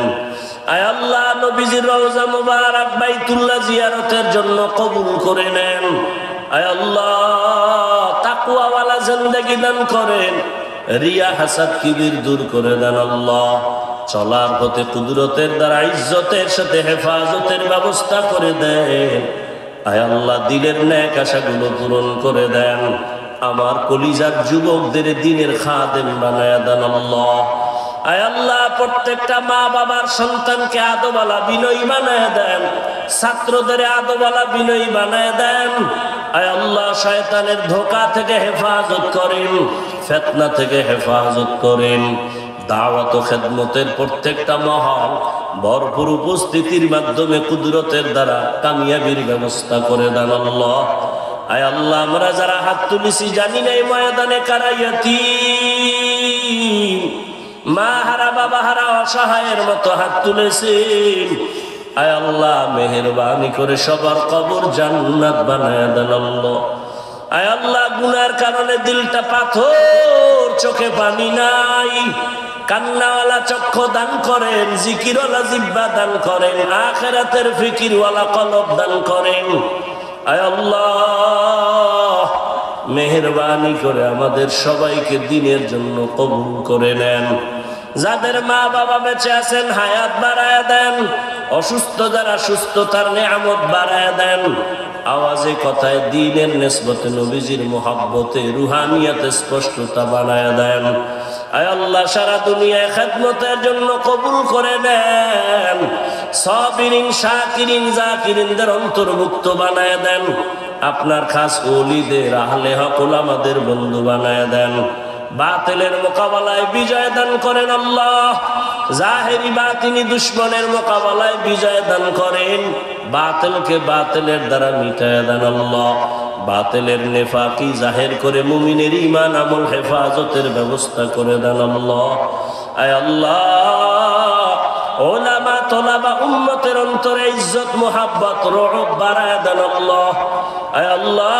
আয় আল্লাহ, নবীজির রওজা মুবারক বাইতুল্লাহ জিয়ারতের জন্য কবুল করে নেন। আয় আল্লাহ, তাকওয়াওয়ালা জিন্দেগি দান করেন, রিয়া হাসাদ কিবির দূর করে দেন। আল্লাহ, চলার পথে কুদরতের দ্বারা ইজ্জতের সাথে হেফাজতের ব্যবস্থা করে দেন। আয় আল্লাহ, দিলের ন্যাক আশাগুলো পূরণ করে দেন। আমার কলিজার যুবকদের দ্বীনের খাদেম বানায়া দেন। আল্লাহ, আয় আল্লাহ, প্রত্যেকটা মা বাবার সন্তানকে আদওয়ালা বিনয়ী বানায়া দেন, ছাত্রদের আদওয়ালা বিনয়ী বানায়া দেন। আয় আল্লাহ, শয়তানের ধোঁকা থেকে হেফাজত করেন, ফিতনা থেকে হেফাজত করেন। দাওয়াত ও খেদমতের প্রত্যেকটা মহল ভরপুর উপস্থিতির মাধ্যমে কুদরতের দ্বারা কামিয়াবির ব্যবস্থা করে দেন। আল্লাহ, আয় আল্লাহ, আমরা যারা হাত তুলেছি জানি না এই ময়দানে কারা ইয়াতীম, মা হারা বাবা হারা অসহায়ের মতো হাত তুলেছেন। আয় আল্লাহ, মেহেরবানি করে সবার কবর জান্নাত বানায়া দেন। আল্লাহ, আয় আল্লাহ, গুনার কারণে দিলটা পাথর, চোখে পানি নাই, কান্নাওয়ালা চক্ষু দান করেন, জিকিরওয়ালা জিহ্বা দান করেন, আখিরাতের ফিকিরওয়ালা কলব দান করেন। আয় আল্লাহ, মেহেরবানি করে আমাদের সবাইকে দ্বীনের জন্য কবুল করে নেন। যাদের মা বাবা বেঁচে আছেন হায়াত বাড়ায়া দেন, অসুস্থ যারা সুস্থতার নিয়ামত বাড়ায়া দেন। আওয়াজে কথায় দ্বীনের নিসবতে নবীজির মুহাব্বতে রুহানিয়াতে স্পষ্টতা বানায়া দেন। আয় আল্লাহ, সারা দুনিয়ায় খেদমতের জন্য কবুল করে নেন। সাবিরিন, শাকিরিন, জাকিরিনদের অন্তর্ভুক্ত বানায়া দেন। আপনার খাস ওলিদের, আহলে হক উলামাদের বন্ধু বানায়া দেন। বাতিলের মোকাবেলায় বিজয় দান করেন। আল্লাহ, জাহেরি বাতিনি দুশ্মনের মোকাবেলায় বিজয় দান করেন। বাতিলকে বাতিলের দ্বারা মিটায়া দেন। আল্লাহ, বাতিলের নেফাকি জাহের করে মুমিনের ঈমান আমল হেফাজতের ব্যবস্থা করে দেন। আল্লাহ, আয় আল্লাহ, ওলামা তোলাবা উম্মতের অন্তরে ইজ্জত মুহাব্বত রহব বাড়ায়া দেন। আল্লাহ, আয় আল্লাহ,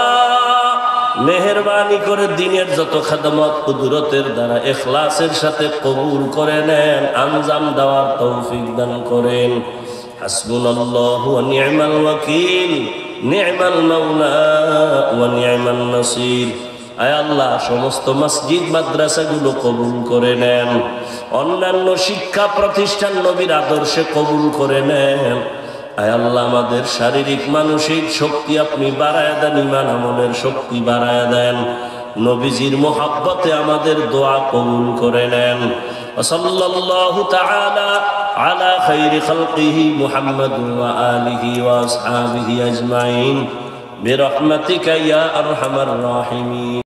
মেহেরবানি করে দ্বীনের যত খেদমত কুদরতের দ্বারা ইখলাসের সাথে কবুল করে নেন, আঞ্জাম দেওয়ার তৌফিক দান করেন। হাসবুনাল্লাহু ওয়া নি'মাল ওয়াকিল, নি'মাল মাওলা ওয়া নি'মান নাসির। আয় আল্লাহ, সমস্ত মসজিদ মাদ্রাসাগুলো কবুল করে নেন। অন্যান্য শিক্ষা প্রতিষ্ঠান নবীর আদর্শে কবুল করে নেন। আয় আল্লাহ, আমাদের শারীরিক মানসিক শক্তি আপনি বাড়ায়া দেন, ঈমান আমলের শক্তি বাড়ায়া দেন। নবীজির মুহাব্বতে আমাদের দোয়া কবুল করে নেন। সাল্লাল্লাহু তাআলা আলা খায়রি খালকিহি মুহাম্মাদ ওয়া আলিহি ওয়া আসহাবিহি আজমাইন বিরহমাতিকা ইয়া আরহামার রাহিমিন।